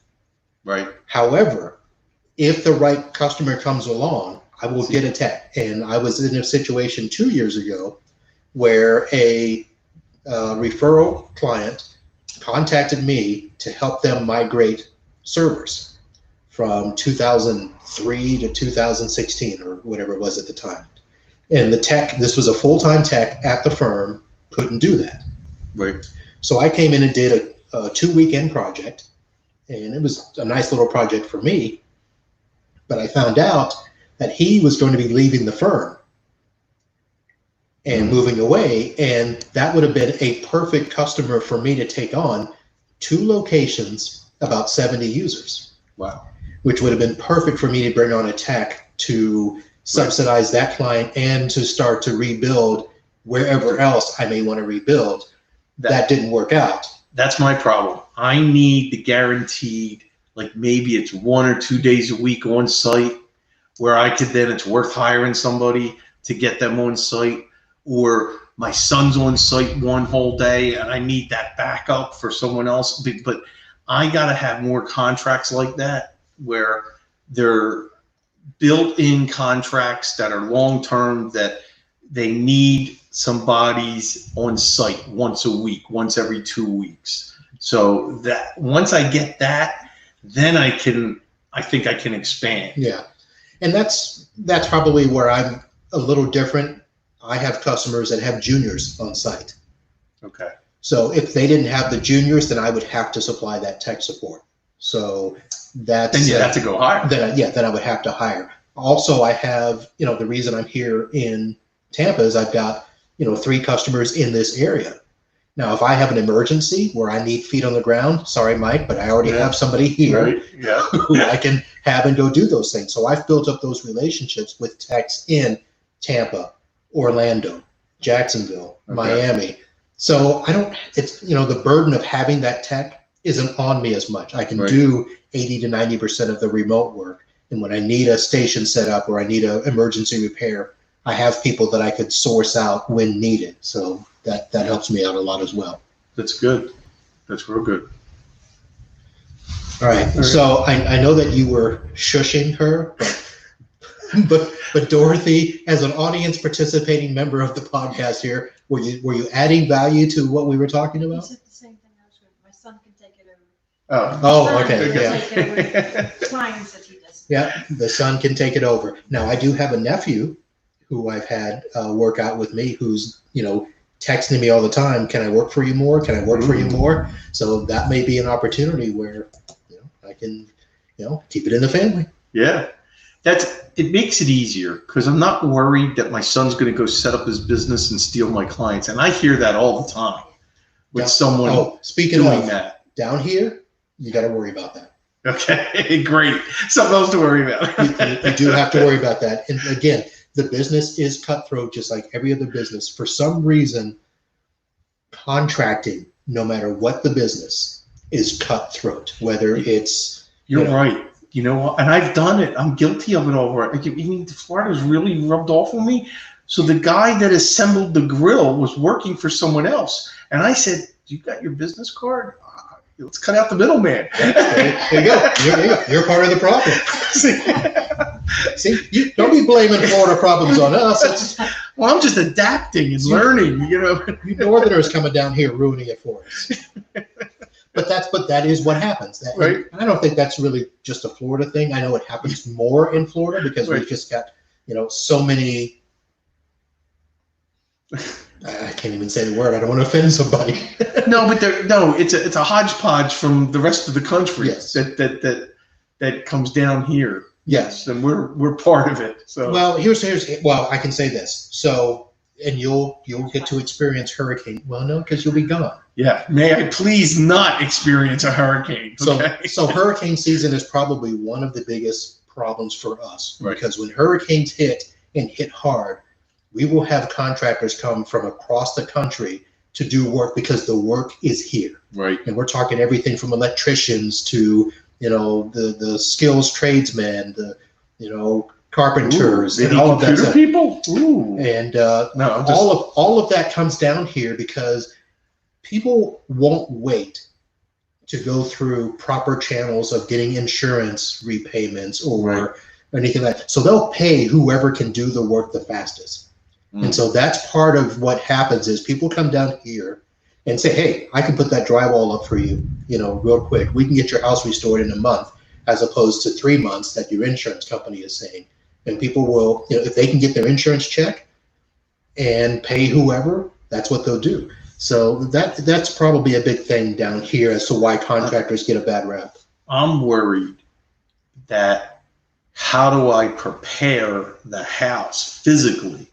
Right. However, if the right customer comes along, I will get a tech. And I was in a situation 2 years ago where a referral client contacted me to help them migrate servers from 2003 to 2016 or whatever it was at the time. And the tech, this was a full-time tech at the firm, couldn't do that. Right. So I came in and did a 2-weekend project, and it was a nice little project for me. But I found out that he was going to be leaving the firm and moving away, and that would have been a perfect customer for me to take on. 2 locations, about 70 users. Wow. Which would have been perfect for me to bring on a tech to subsidize that client and to start to rebuild wherever else I may want to rebuild. That didn't work out. That's my problem. I need the guaranteed, like maybe it's 1 or 2 days a week on site where I could then, it's worth hiring somebody to get them on site, or my son's on site 1 whole day and I need that backup for someone else. But I got to have more contracts like that where they're built-in contracts that are long-term, that they need somebody's on site once a week, once every 2 weeks. So that once I get that, then I think I can expand. Yeah. And that's probably where I'm a little different. I have customers that have juniors on site. Okay. So if they didn't have the juniors, then I would have to supply that tech support. So that's then you have to go higher. Then I would have to hire. Also, I have, the reason I'm here in Tampa is I've got, 3 customers in this area. Now, if I have an emergency where I need feet on the ground, sorry, Mike, but I already have somebody here who I can have and go do those things. So I've built up those relationships with techs in Tampa, Orlando, Jacksonville, Miami. So it's, the burden of having that tech isn't on me as much. I can do 80 to 90% of the remote work. And when I need a station set up or I need an emergency repair, I have people that I could source out when needed. So that helps me out a lot as well. That's good. That's real good. All right. So I know that you were shushing her, but Dorothy, as an audience participating member of the podcast here, were you adding value to what we were talking about? He said the same thing I was doing. My son can take it over. Oh, okay. Yeah. Clients that he does. Yeah, the son can take it over. Now, I do have a nephew who I've had work out with me who's, texting me all the time. Can I work for you more? Can I work for you more? So that may be an opportunity where, I can, keep it in the family. Yeah. It makes it easier because I'm not worried that my son's going to go set up his business and steal my clients. And I hear that all the time with someone speaking doing of that. Down here, you got to worry about that. Okay, great. Something else to worry about. you do have to worry about that. And again, the business is cutthroat just like every other business. For some reason, contracting, no matter what the business, is cutthroat, whether it's... You're right. You know what? And I've done it. I'm guilty of it all right. I mean, Florida's really rubbed off on me. So the guy that assembled the grill was working for someone else. And I said, you got your business card? Let's cut out the middleman. There you go. You're part of the problem. See, you don't be blaming Florida problems on us. Well, I'm just adapting and learning, You Northerners coming down here ruining it for us. But that is what happens. Right. I don't think that's really just a Florida thing. I know it happens more in Florida because we've just got, so many. I can't even say the word. I don't want to offend somebody. It's a hodgepodge from the rest of the country. Yes. That comes down here. Yes, and we're part of it. So I can say this. So, and you'll get to experience hurricane. Well, no, because you'll be gone. Yeah. May I please not experience a hurricane? Okay? So hurricane season is probably one of the biggest problems for us because when hurricanes hit and hit hard, we will have contractors come from across the country to do work because the work is here. Right. And we're talking everything from electricians to, the skills tradesmen, carpenters, and all of that stuff. People. Ooh. And all of that comes down here because people won't wait to go through proper channels of getting insurance repayments or anything like that. So they'll pay whoever can do the work the fastest. And so that's part of what happens is people come down here and say, hey, I can put that drywall up for you, real quick. We can get your house restored in a month. as opposed to 3 months that your insurance company is saying. And people will, if they can get their insurance check and pay whoever, that's what they'll do. So that's probably a big thing down here as to why contractors get a bad rap. I'm worried that how do I prepare the house physically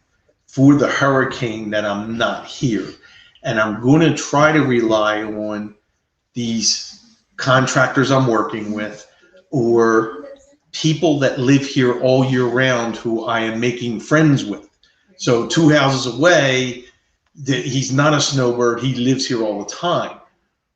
for the hurricane that I'm not here? And I'm going to try to rely on these contractors I'm working with or people that live here all year round who I am making friends with. So 2 houses away, he's not a snowbird. He lives here all the time.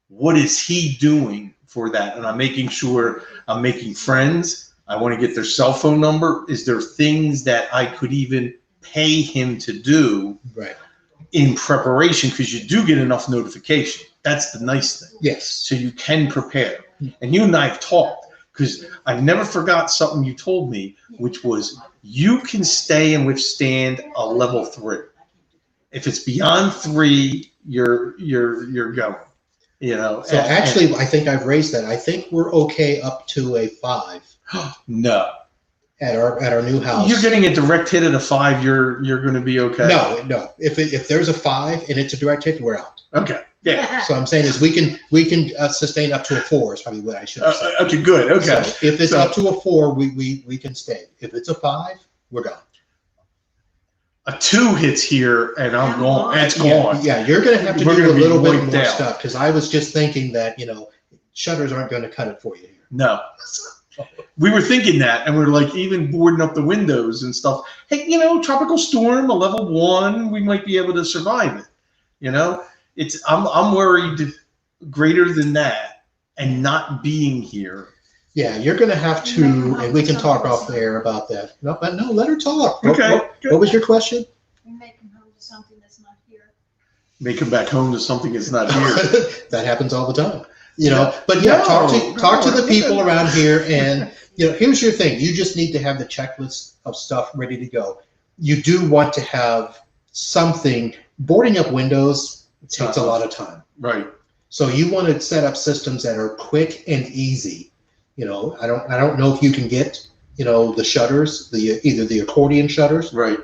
What is he doing for that? And I'm making sure I'm making friends. I want to get their cell phone number. Is there things that I could even pay him to do in preparation? Because you do get enough notification. That's the nice thing. Yes. So you can prepare. And you and I have talked, because I never forgot something you told me, which was you can stay and withstand a level 3. If it's beyond 3, you're going. So actually, I think I've raised that. I think we're okay up to a 5. No. At our new house. You're getting a direct hit at a 5. You're going to be okay. No. If there's a 5 and it's a direct hit, we're out. Okay. Yeah. So I'm saying is we can sustain up to a 4 is probably what I should have said. Okay. Good. Okay. So if it's up to a 4, we can stay. If it's a 5, we're gone. A 2 hits here, and I'm gone. And it's gone. Yeah, you're going to have to do a little bit more stuff, because I was just thinking that shutters aren't going to cut it for you here. No. We were thinking that, and we're like even boarding up the windows and stuff. Hey, tropical storm, a level 1, we might be able to survive it. I'm worried greater than that, and not being here. Yeah, you're going to have to, and we can talk off there about that. No, let her talk. Okay. What was your question? Make him home to something that's not here. Make him back home to something that's not here. That happens all the time. But talk to the people around here, and here's your thing. You just need to have the checklist of stuff ready to go. You do want to have something. Boarding up windows takes a lot of time. Right. So you want to set up systems that are quick and easy. I don't know if you can get the shutters, either the accordion shutters. Right.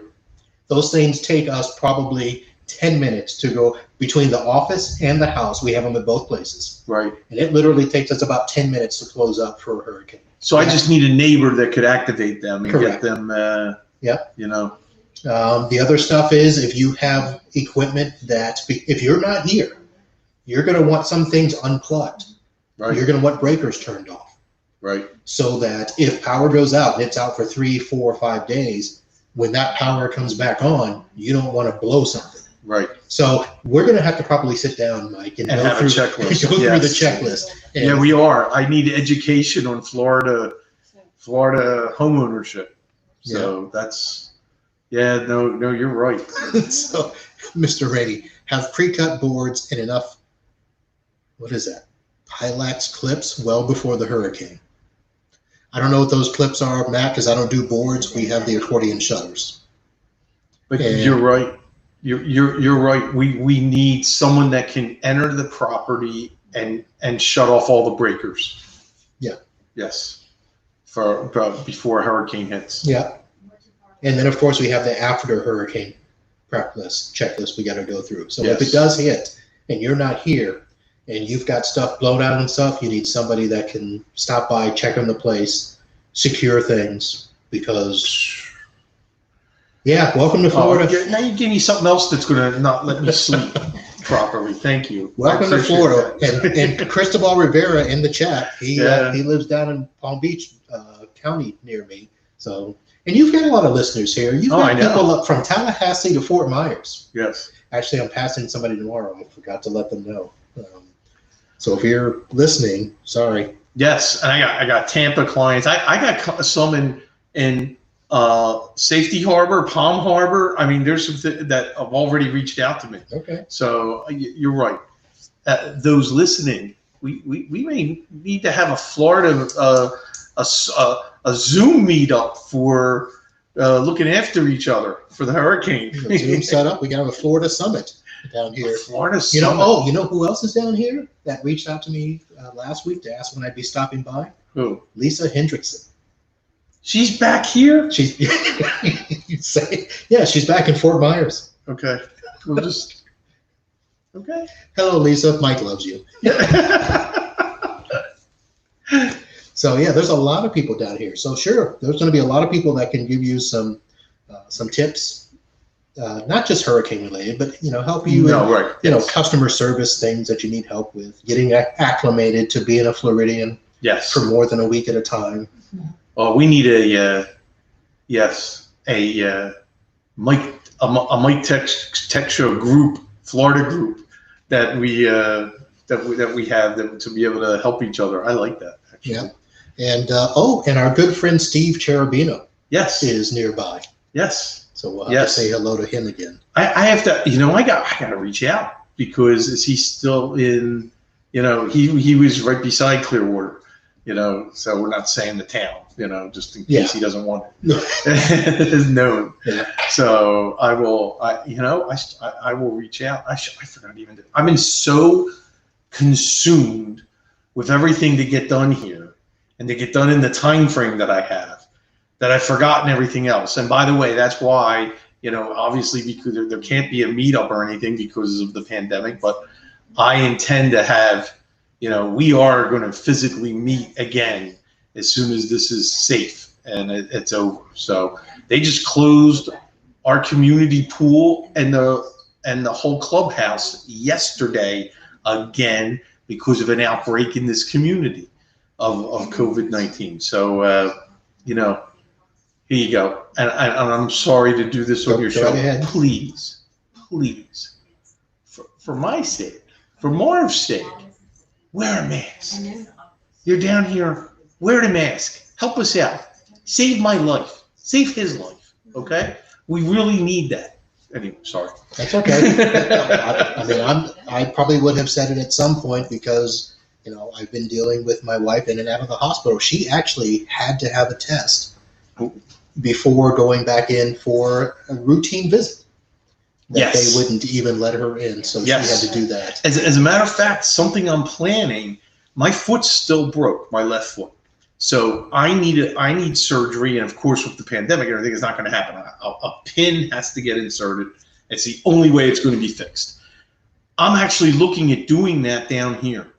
Those things take us probably 10 minutes to go between the office and the house. We have them at both places. Right. And it literally takes us about 10 minutes to close up for a hurricane. So I just need a neighbor that could activate them and get them, The other stuff is if you have equipment that, if you're not here, you're going to want some things unplugged. Right. You're going to want breakers turned off. Right. So that if power goes out and it's out for 3, 4, 5 days, when that power comes back on, you don't want to blow something. Right. So we're going to have to probably sit down, Mike, and have a checklist. Go through the checklist. Yeah, we are. I need education on Florida homeownership. So that's, no, you're right. So, Mr. Rainey, have pre-cut boards and enough, what is that? Pilax clips well before the hurricane. I don't know what those clips are, Matt, because I don't do boards. We have the accordion shutters. But you're right. You're right. We need someone that can enter the property and shut off all the breakers. Yeah. Yes. Before a hurricane hits. Yeah. And then of course we have the after hurricane checklist we got to go through. So if it does hit and you're not here and you've got stuff blown out and stuff, you need somebody that can stop by, check on the place, secure things, because welcome to Florida. Now you give me something else that's going to not let me sleep properly. Thank you. Welcome to Florida. And Cristobal Rivera in the chat, he lives down in Palm Beach County near me. So, and you've got a lot of listeners here. You've got people up from Tallahassee to Fort Myers. Yes. Actually, I'm passing somebody tomorrow. I forgot to let them know. So if you're listening, sorry. Yes, and I got Tampa clients. I got some in Safety Harbor, Palm Harbor. I mean, there's some that have already reached out to me. Okay. So you're right. Those listening, we may need to have a Florida a Zoom meetup for looking after each other for the hurricane. Zoom setup. We got a Florida summit down here. Florida summit. You know who else is down here that reached out to me last week to ask when I'd be stopping by? Who? Lisa Hendrickson. She's back here? She's you say, yeah, she's back in Fort Myers. Okay. We'll just okay. Hello, Lisa. Mike loves you. So yeah, there's a lot of people down here. So sure, there's going to be a lot of people that can give you some tips, not just hurricane related, but help you with customer service things that you need help with, getting acclimated to being a Floridian. Yes. For more than a week at a time. Oh, we need a Mike Tech Show group, Florida group that we have to be able to help each other. I like that actually. Yeah. And and our good friend Steve Cherubino. Yes. Is nearby. Yes. So we'll have to say hello to him again. I have to. I got to reach out because is he still in? He was right beside Clearwater. So we're not saying the town. Just in case he doesn't want it. It's known. Yeah. So I will. I will reach out. I forgot even. I've been so consumed with everything to get done here and to get done in the time frame that I have that I've forgotten everything else. And by the way, that's why obviously because there can't be a meetup or anything because of the pandemic. But I intend to have. We are going to physically meet again as soon as this is safe and it's over. So they just closed our community pool and the whole clubhouse yesterday again because of an outbreak in this community of COVID-19. So here you go. And I'm sorry to do this on your show. Please, for my sake, for Marv's sake. Wear a mask. You're down here. Wear the mask. Help us out. Save my life. Save his life. Okay? We really need that. Anyway, sorry. That's okay. I probably would have said it at some point because, I've been dealing with my wife in and out of the hospital. She actually had to have a test before going back in for a routine visit. They wouldn't even let her in, so she had to do that. As a matter of fact, something I'm planning, my foot's still broke, my left foot. So I need surgery, and of course with the pandemic, everything is not going to happen. A pin has to get inserted. It's the only way it's going to be fixed. I'm actually looking at doing that down here,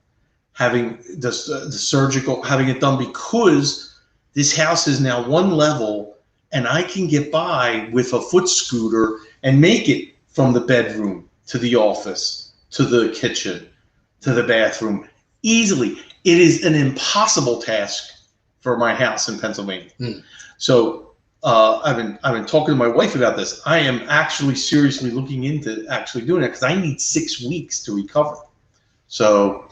having the surgical, having it done because this house is now one level, and I can get by with a foot scooter and make it from the bedroom to the office, to the kitchen, to the bathroom easily. It is an impossible task for my house in Pennsylvania. So I've been talking to my wife about this. I am actually seriously looking into actually doing it because I need 6 weeks to recover. So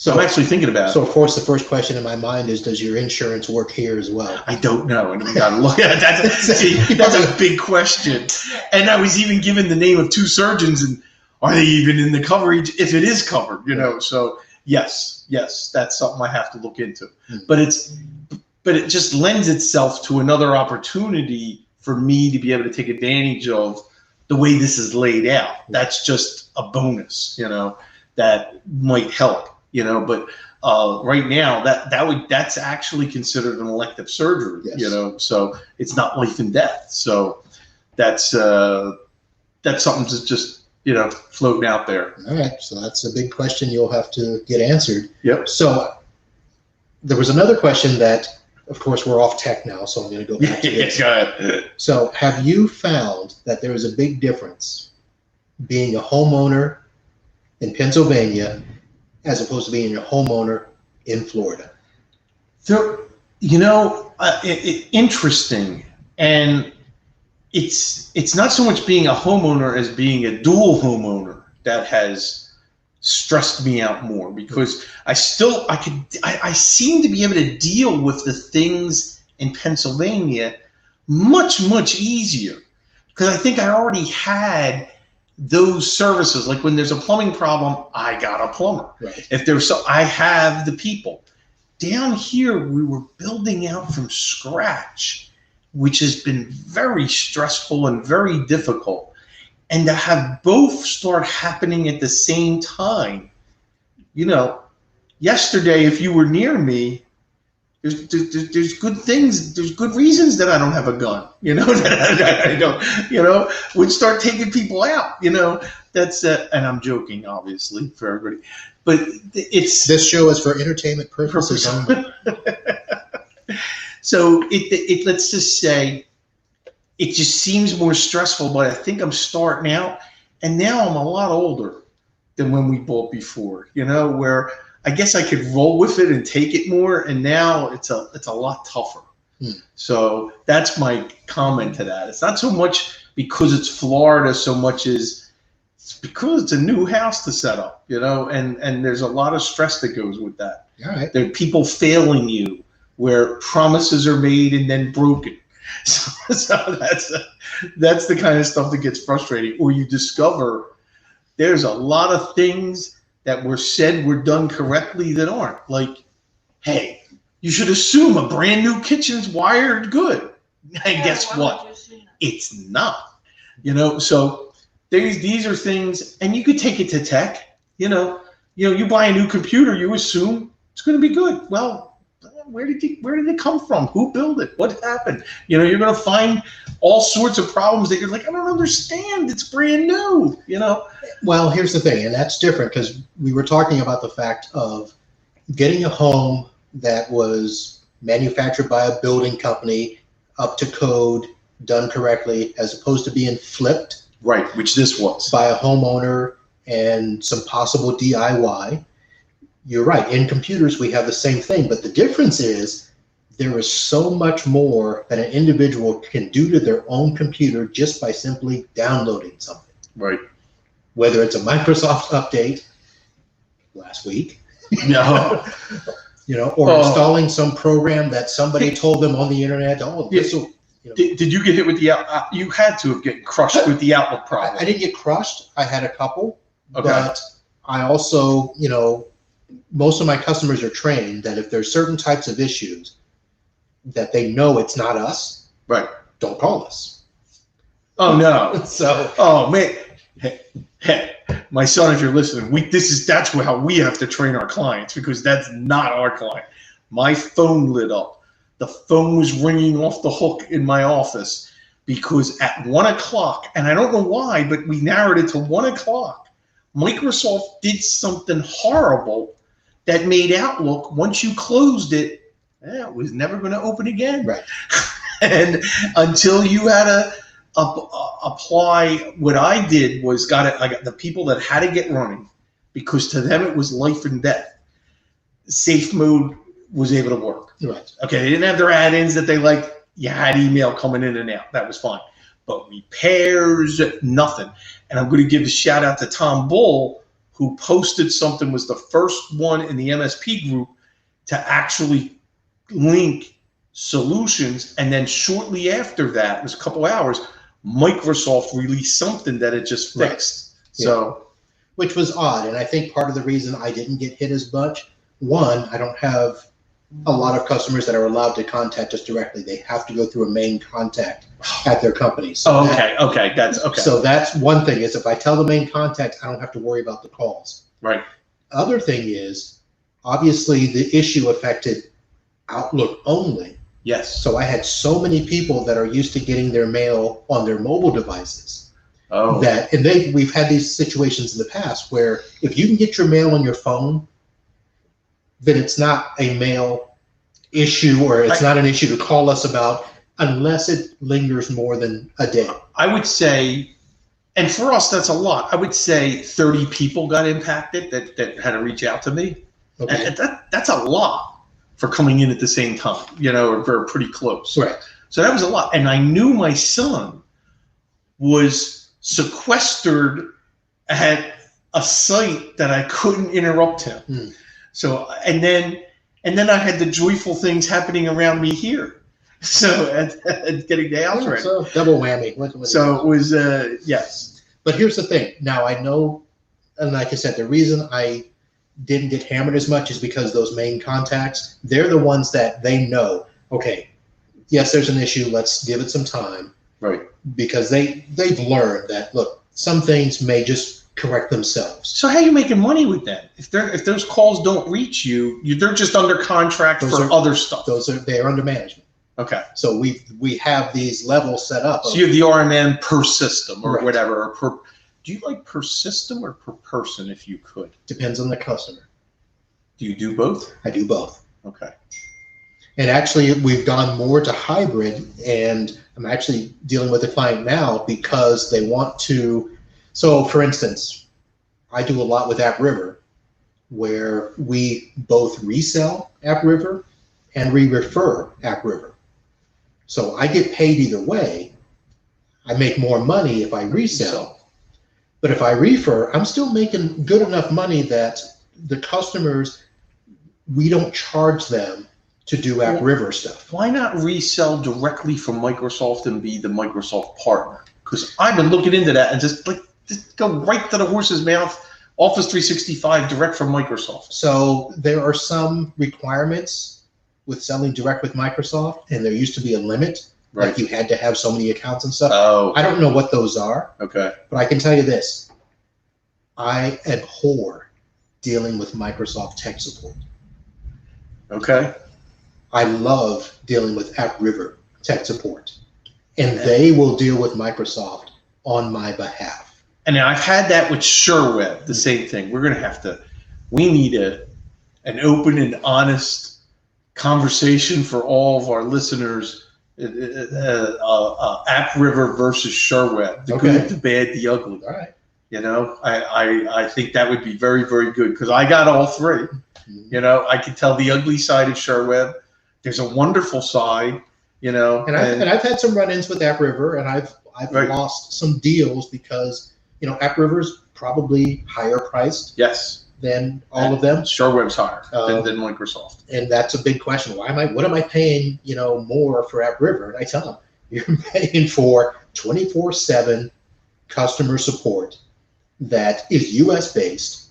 I'm actually thinking about it. So of course the first question in my mind is, does your insurance work here as well? I don't know, and we got to look at it. That's a big question. And I was even given the name of 2 surgeons, and are they even in the coverage if it is covered? So yes, that's something I have to look into. But it just lends itself to another opportunity for me to be able to take advantage of the way this is laid out. That's just a bonus, that might help. But right now that's actually considered an elective surgery. So it's not life and death. So that's something that's just floating out there. All right, so that's a big question you'll have to get answered. Yep. So there was another question that, of course, we're off tech now, so I'm going to go back to this. Go ahead. So have you found that there is a big difference being a homeowner in Pennsylvania as opposed to being a homeowner in Florida? Interesting. And it's not so much being a homeowner as being a dual homeowner that has stressed me out more, because I seem to be able to deal with the things in Pennsylvania much easier, because I think I already had those services. Like when there's a plumbing problem, I got a plumber. Right. I have the people. Down here, we were building out from scratch, which has been very stressful and very difficult. And to have both start happening at the same time, yesterday, if you were near me, There's good things. There's good reasons that I don't have a gun. That I don't. Would start taking people out. That's and I'm joking, obviously, for everybody, but this show is for entertainment purposes only. So it let's just say it just seems more stressful, but I think I'm starting out, and now I'm a lot older than when we bought before. Where I guess I could roll with it and take it more, and now it's a lot tougher. So that's my comment to that. It's not so much because it's Florida so much as it's because it's a new house to set up, and there's a lot of stress that goes with that. All right. There are people failing you where promises are made and then broken. So that's the kind of stuff that gets frustrating. Or you discover there's a lot of things that were said were done correctly that aren't. Like, hey, you should assume a brand new kitchen's wired good. And guess what? It's not. So these are things, and you could take it to tech. You buy a new computer, you assume it's going to be good. Well, where did it come from? Who built it? What happened? You're going to find all sorts of problems that you're like, I don't understand. It's brand new. Well, here's the thing, and that's different because we were talking about the fact of getting a home that was manufactured by a building company, up to code, done correctly, as opposed to being flipped. Right, which this was. By a homeowner and some possible DIY. You're right. In computers, we have the same thing, but the difference is there is so much more that an individual can do to their own computer just by simply downloading something. Right. Whether it's a Microsoft update last week, no, or installing some program that somebody told them on the internet. Oh, this will. Did you get hit with the you had to have gotten crushed with the Outlook problem? I didn't get crushed. I had a couple, okay. But I also, most of my customers are trained that if there's certain types of issues that they know it's not us, right? Don't call us. Oh no! So, man, hey, my son, if you're listening, that's how we have to train our clients, because that's not our client. My phone lit up. The phone was ringing off the hook in my office because at 1 o'clock, and I don't know why, but we narrowed it to 1 o'clock. Microsoft did something horrible that made Outlook, once you closed it, it was never going to open again. Right. And until you had to apply, what I did was I got the people that had to get running, because to them it was life and death. Safe mode was able to work. Right. Okay, they didn't have their add-ins that they liked. You had email coming in and out. That was fine. But repairs, nothing. And I'm going to give a shout out to Tom Bull, who posted something, was the first one in the MSP group to actually link solutions. And then shortly after that, it was a couple hours, Microsoft released something that it just fixed. Right. So, which was odd. And I think part of the reason I didn't get hit as much, one, I don't have a lot of customers that are allowed to contact us directly. They have to go through a main contact at their company. So that's okay. So that's one thing, is if I tell the main contact, I don't have to worry about the calls. Right. Other thing is, obviously the issue affected Outlook only. Yes. So I had so many people that are used to getting their mail on their mobile devices. Oh. We've had these situations in the past where if you can get your mail on your phone, then it's not a mail issue, or it's not an issue to call us about, unless it lingers more than a day. I would say, and for us, that's a lot. I would say 30 people got impacted that had to reach out to me. Okay. And that's a lot for coming in at the same time, or very pretty close. Right. So that was a lot. And I knew my son was sequestered at a site that I couldn't interrupt him. Mm. So, and then I had the joyful things happening around me here. So, and getting the house ready. So double whammy. So it was, yes. But here's the thing. Now I know, and like I said, the reason I didn't get hammered as much is because those main contacts, they're the ones that they know, okay, yes, there's an issue. Let's give it some time. Right. Because they've learned that, look, some things may just correct themselves. So how are you making money with that? If those calls don't reach you, they're just under contract for other stuff. They're under management. Okay. So we have these levels set up. So you have the RMN per system or Right. whatever. Or do you like per system or per person if you could? Depends on the customer. Do you do both? I do both. Okay. And actually, we've gone more to hybrid, and I'm actually dealing with a client now because they want to. So, for instance, I do a lot with AppRiver, where we both resell AppRiver and we refer AppRiver. So I get paid either way. I make more money if I resell, but if I refer, I'm still making good enough money that the customers, we don't charge them to do AppRiver stuff. Why not resell directly from Microsoft and be the Microsoft partner? Because I've been looking into that and just go right to the horse's mouth. Office 365 direct from Microsoft. So there are some requirements with selling direct with Microsoft, and there used to be a limit, Right. like you had to have so many accounts and stuff. Oh, I don't know what those are, okay. but I can tell you this. I abhor dealing with Microsoft tech support. Okay. I love dealing with AppRiver tech support, and they will deal with Microsoft on my behalf. And I've had that with SureWeb, the same thing. We need an open and honest conversation for all of our listeners. AppRiver versus SureWeb, the good, the bad, the ugly. All right. You know, I think that would be very, very good because I got all three. You know, I can tell the ugly side of SureWeb. There's a wonderful side, you know. And I've had some run-ins with AppRiver, and I've Right. lost some deals because, you know, AppRiver's probably higher priced Yes. than all of them. SureWeb's higher than Microsoft. And that's a big question. What am I paying, you know, more for AppRiver? And I tell them, you're paying for 24/7 customer support that is US based,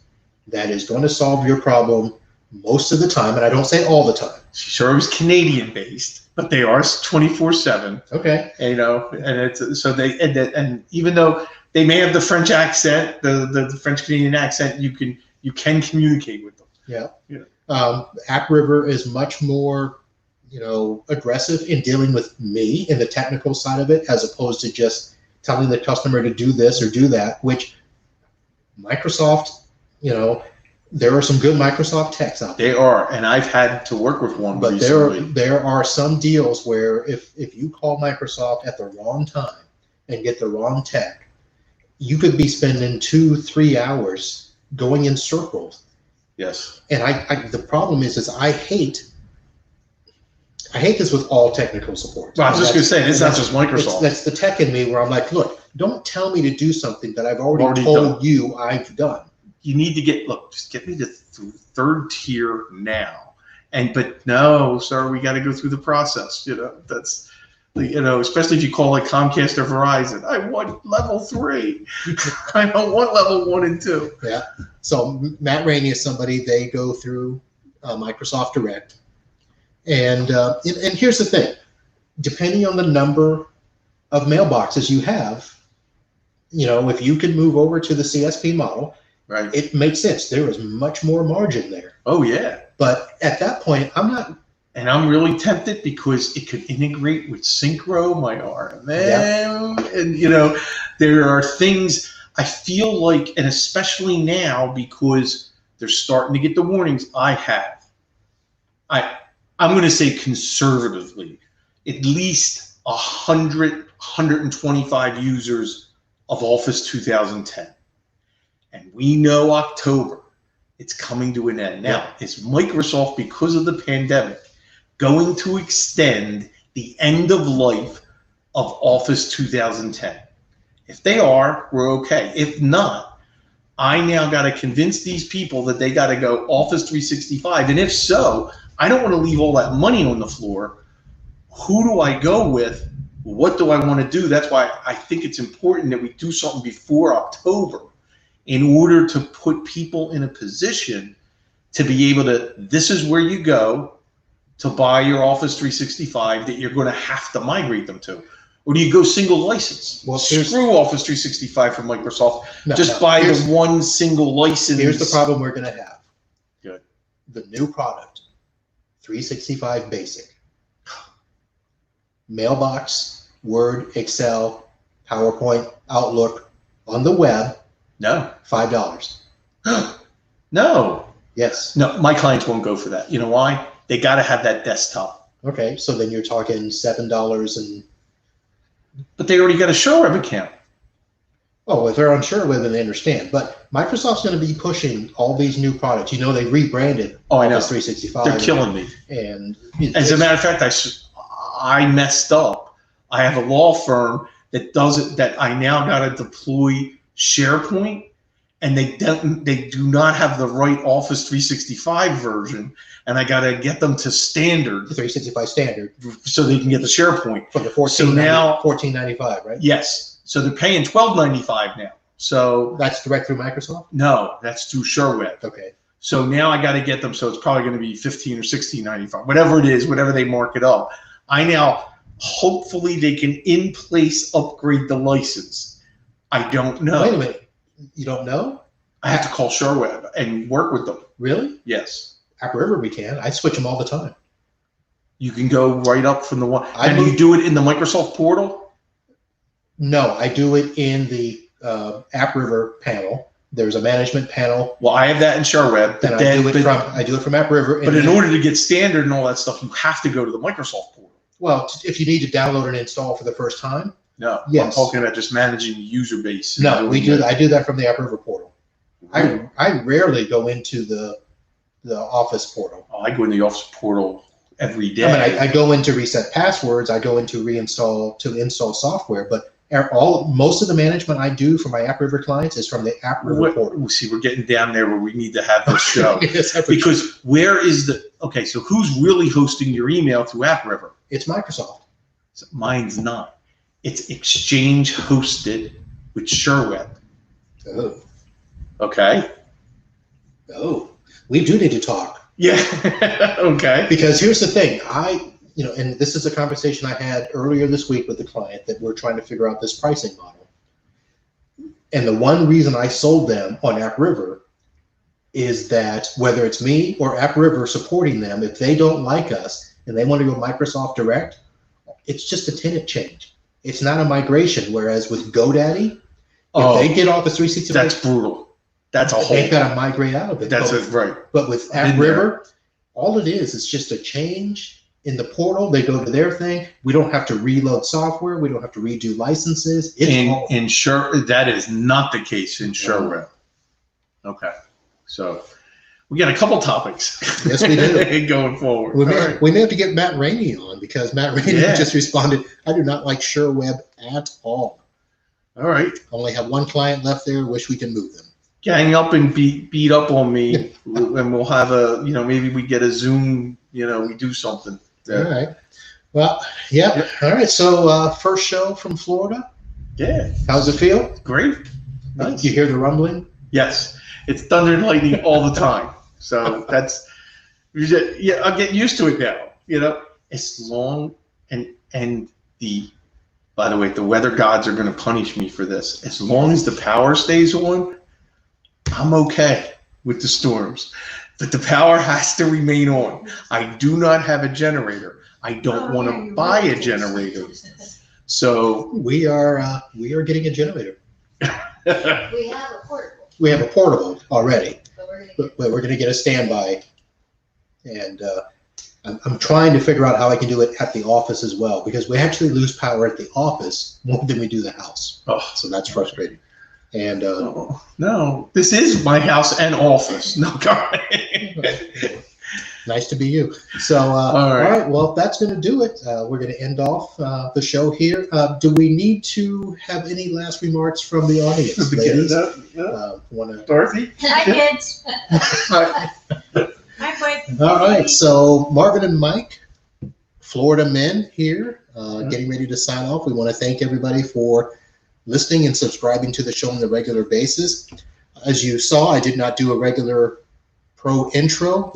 that is going to solve your problem most of the time. And I don't say all the time. SureWeb's Canadian based, but they are 24/7. Okay. And, you know, and it's so and even though they may have the French accent, the French Canadian accent, you can communicate with them. Yeah. Yeah. AppRiver is much more, you know, aggressive in dealing with me in the technical side of it, as opposed to just telling the customer to do this or do that, which Microsoft, you know, there are some good Microsoft techs out there. They are, and I've had to work with one But recently. there are some deals where if you call Microsoft at the wrong time and get the wrong tech, you could be spending 2-3 hours going in circles. Yes. And I the problem is I hate this with all technical support. Well, I was just going to say, it's not just Microsoft. That's the tech in me where I'm like, look, don't tell me to do something that I've already done. told you I've done. You need to just get me to third tier now. But no, sir, we got to go through the process. You know, that's, you know, especially if you call like Comcast or Verizon. I want level 3. I don't want level 1 and 2. Yeah. So Matt Rainey is somebody, they go through Microsoft Direct. And here's the thing, depending on the number of mailboxes you have, you know, if you can move over to the CSP model, Right. it makes sense. There is much more margin there. Oh, yeah. But at that point, I'm not. And I'm really tempted because it could integrate with Synchro, my RMN. And, you know, there are things I feel like, and especially now because they're starting to get the warnings I'm going to say conservatively, at least 125 users of Office 2010. And we know October, it's coming to an end. Now, is Microsoft, because of the pandemic, going to extend the end of life of Office 2010? If they are, we're okay. If not, I now got to convince these people that they got to go Office 365. And if so, I don't want to leave all that money on the floor. Who do I go with? What do I want to do? That's why I think it's important that we do something before October in order to put people in a position to be able to, this is where you go to buy your Office 365 that you're going to have to migrate them to. Or do you go single license? Well, screw Office 365 from Microsoft. No, Just buy the one single license. Here's the problem we're going to have. Good. The new product, 365 Basic. Mailbox, Word, Excel, PowerPoint, Outlook on the web. No. $5. No. Yes. No, my clients won't go for that. You know why? They got to have that desktop. Okay, so then you're talking $7 and. But they already got a SureWeb account. Oh, if they're unsure with it, they understand. But Microsoft's going to be pushing all these new products. You know, they rebranded Office 365. They're killing me. And as a matter of fact, I messed up. I have a law firm that does it. That I now got to deploy SharePoint, and they do not have the right Office 365 version, and I got to get them to standard. 365 standard, so they can get the SharePoint for the $14.95, right? Yes. So they're paying $12.95 now. So that's direct through Microsoft? No, that's through SureWeb. Okay. So now I got to get them. So it's probably going to be $15 or $16.95, whatever it is, whatever they mark it up. I now hopefully they can in place upgrade the license. I don't know. Wait a minute. You don't know? I have to call SureWeb and work with them. Really? Yes. AppRiver we can. I switch them all the time. You can go right up from the one. And you do it in the Microsoft portal? No, I do it in the AppRiver panel. There's a management panel. Well, I have that in ShareWeb. And I do it from AppRiver. But in order to get standard and all that stuff, you have to go to the Microsoft portal. Well, if you need to download and install for the first time. No, yes. I'm talking about just managing the user base. No, we do. I do that from the AppRiver portal. I rarely go into the Office portal. Oh, I go in the Office portal every day. I mean, I go in to reset passwords. I go into install software, but most of the management I do for my AppRiver clients is from the AppRiver portal. See, we're getting down there where we need to have this show. Yes, because where is okay, so who's really hosting your email through AppRiver? It's Microsoft. Mine's not. It's Exchange hosted with ShareWeb. Oh. Okay. Oh, we do need to talk. Yeah. Okay. Because here's the thing. And this is a conversation I had earlier this week with the client that we're trying to figure out this pricing model. And the one reason I sold them on AppRiver is that whether it's me or AppRiver supporting them, if they don't like us and they want to go Microsoft Direct, it's just a tenant change. It's not a migration. Whereas with GoDaddy, if they get Office 365, that's brutal. That's a whole. They've got to migrate out of it. Right. But with AppRiver, all it is just a change in the portal. They go to their thing. We don't have to reload software. We don't have to redo licenses. That is not the case in ShareWeb. Okay. So we got a couple topics. Yes, we do. Going forward. We may have to get Matt Rainey on because Matt Rainey just responded, I do not like ShareWeb at all. All right. I only have one client left there. Wish we can move them. Gang up and beat up on me, and we'll have maybe we get a Zoom, we do something. All right. Well, yeah. All right. So first show from Florida. Yeah. How's it feel? Great. Nice. You hear the rumbling? Yes. It's thunder and lightning all the time. So that's, I'll get used to it now, As long, and by the way, the weather gods are going to punish me for this. As long as the power stays on, I'm okay with the storms, but the power has to remain on. I do not have a generator. I don't want to buy a generator. So we are getting a generator. We have a portable. We have a portable already, but we're going to get a standby. And I'm trying to figure out how I can do it at the office as well, because we actually lose power at the office more than we do the house. Oh, so that's frustrating. And no, this is my house and office. No, God. Nice to be you. So, all right. Well, that's going to do it. We're going to end off the show here. Do we need to have any last remarks from the audience, ladies? Dorothy? Hi, kids. Hi, Mike. All right. So, Marvin and Mike, Florida men here, getting ready to sign off. We want to thank everybody for listening and subscribing to the show on a regular basis. As you saw, I did not do a regular pro intro,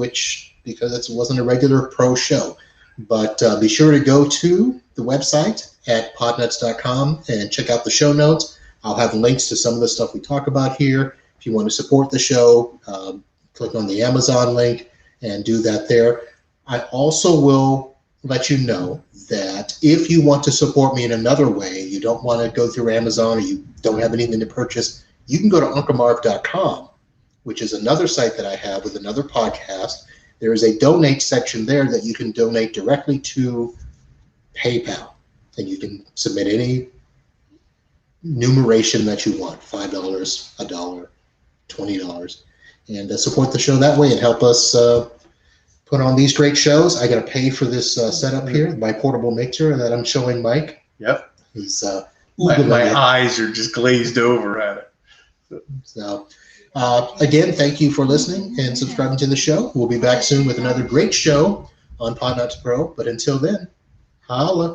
because it wasn't a regular pro show. But be sure to go to the website at podnuts.com and check out the show notes. I'll have links to some of the stuff we talk about here. If you want to support the show, click on the Amazon link and do that there. I also will let you know that if you want to support me in another way, you don't want to go through Amazon or you don't have anything to purchase, you can go to unclemarv.com, which is another site that I have with another podcast. There is a donate section there that you can donate directly to PayPal, and you can submit any numeration that you want, $5, $1, $20, and support the show that way and help us put on these great shows. I got to pay for this setup here, my portable mixer that I'm showing Mike. Yep. He's my eyes are just glazed over at it. So again, thank you for listening and subscribing to the show. We'll be back soon with another great show on Podnuts Pro. But until then, holla.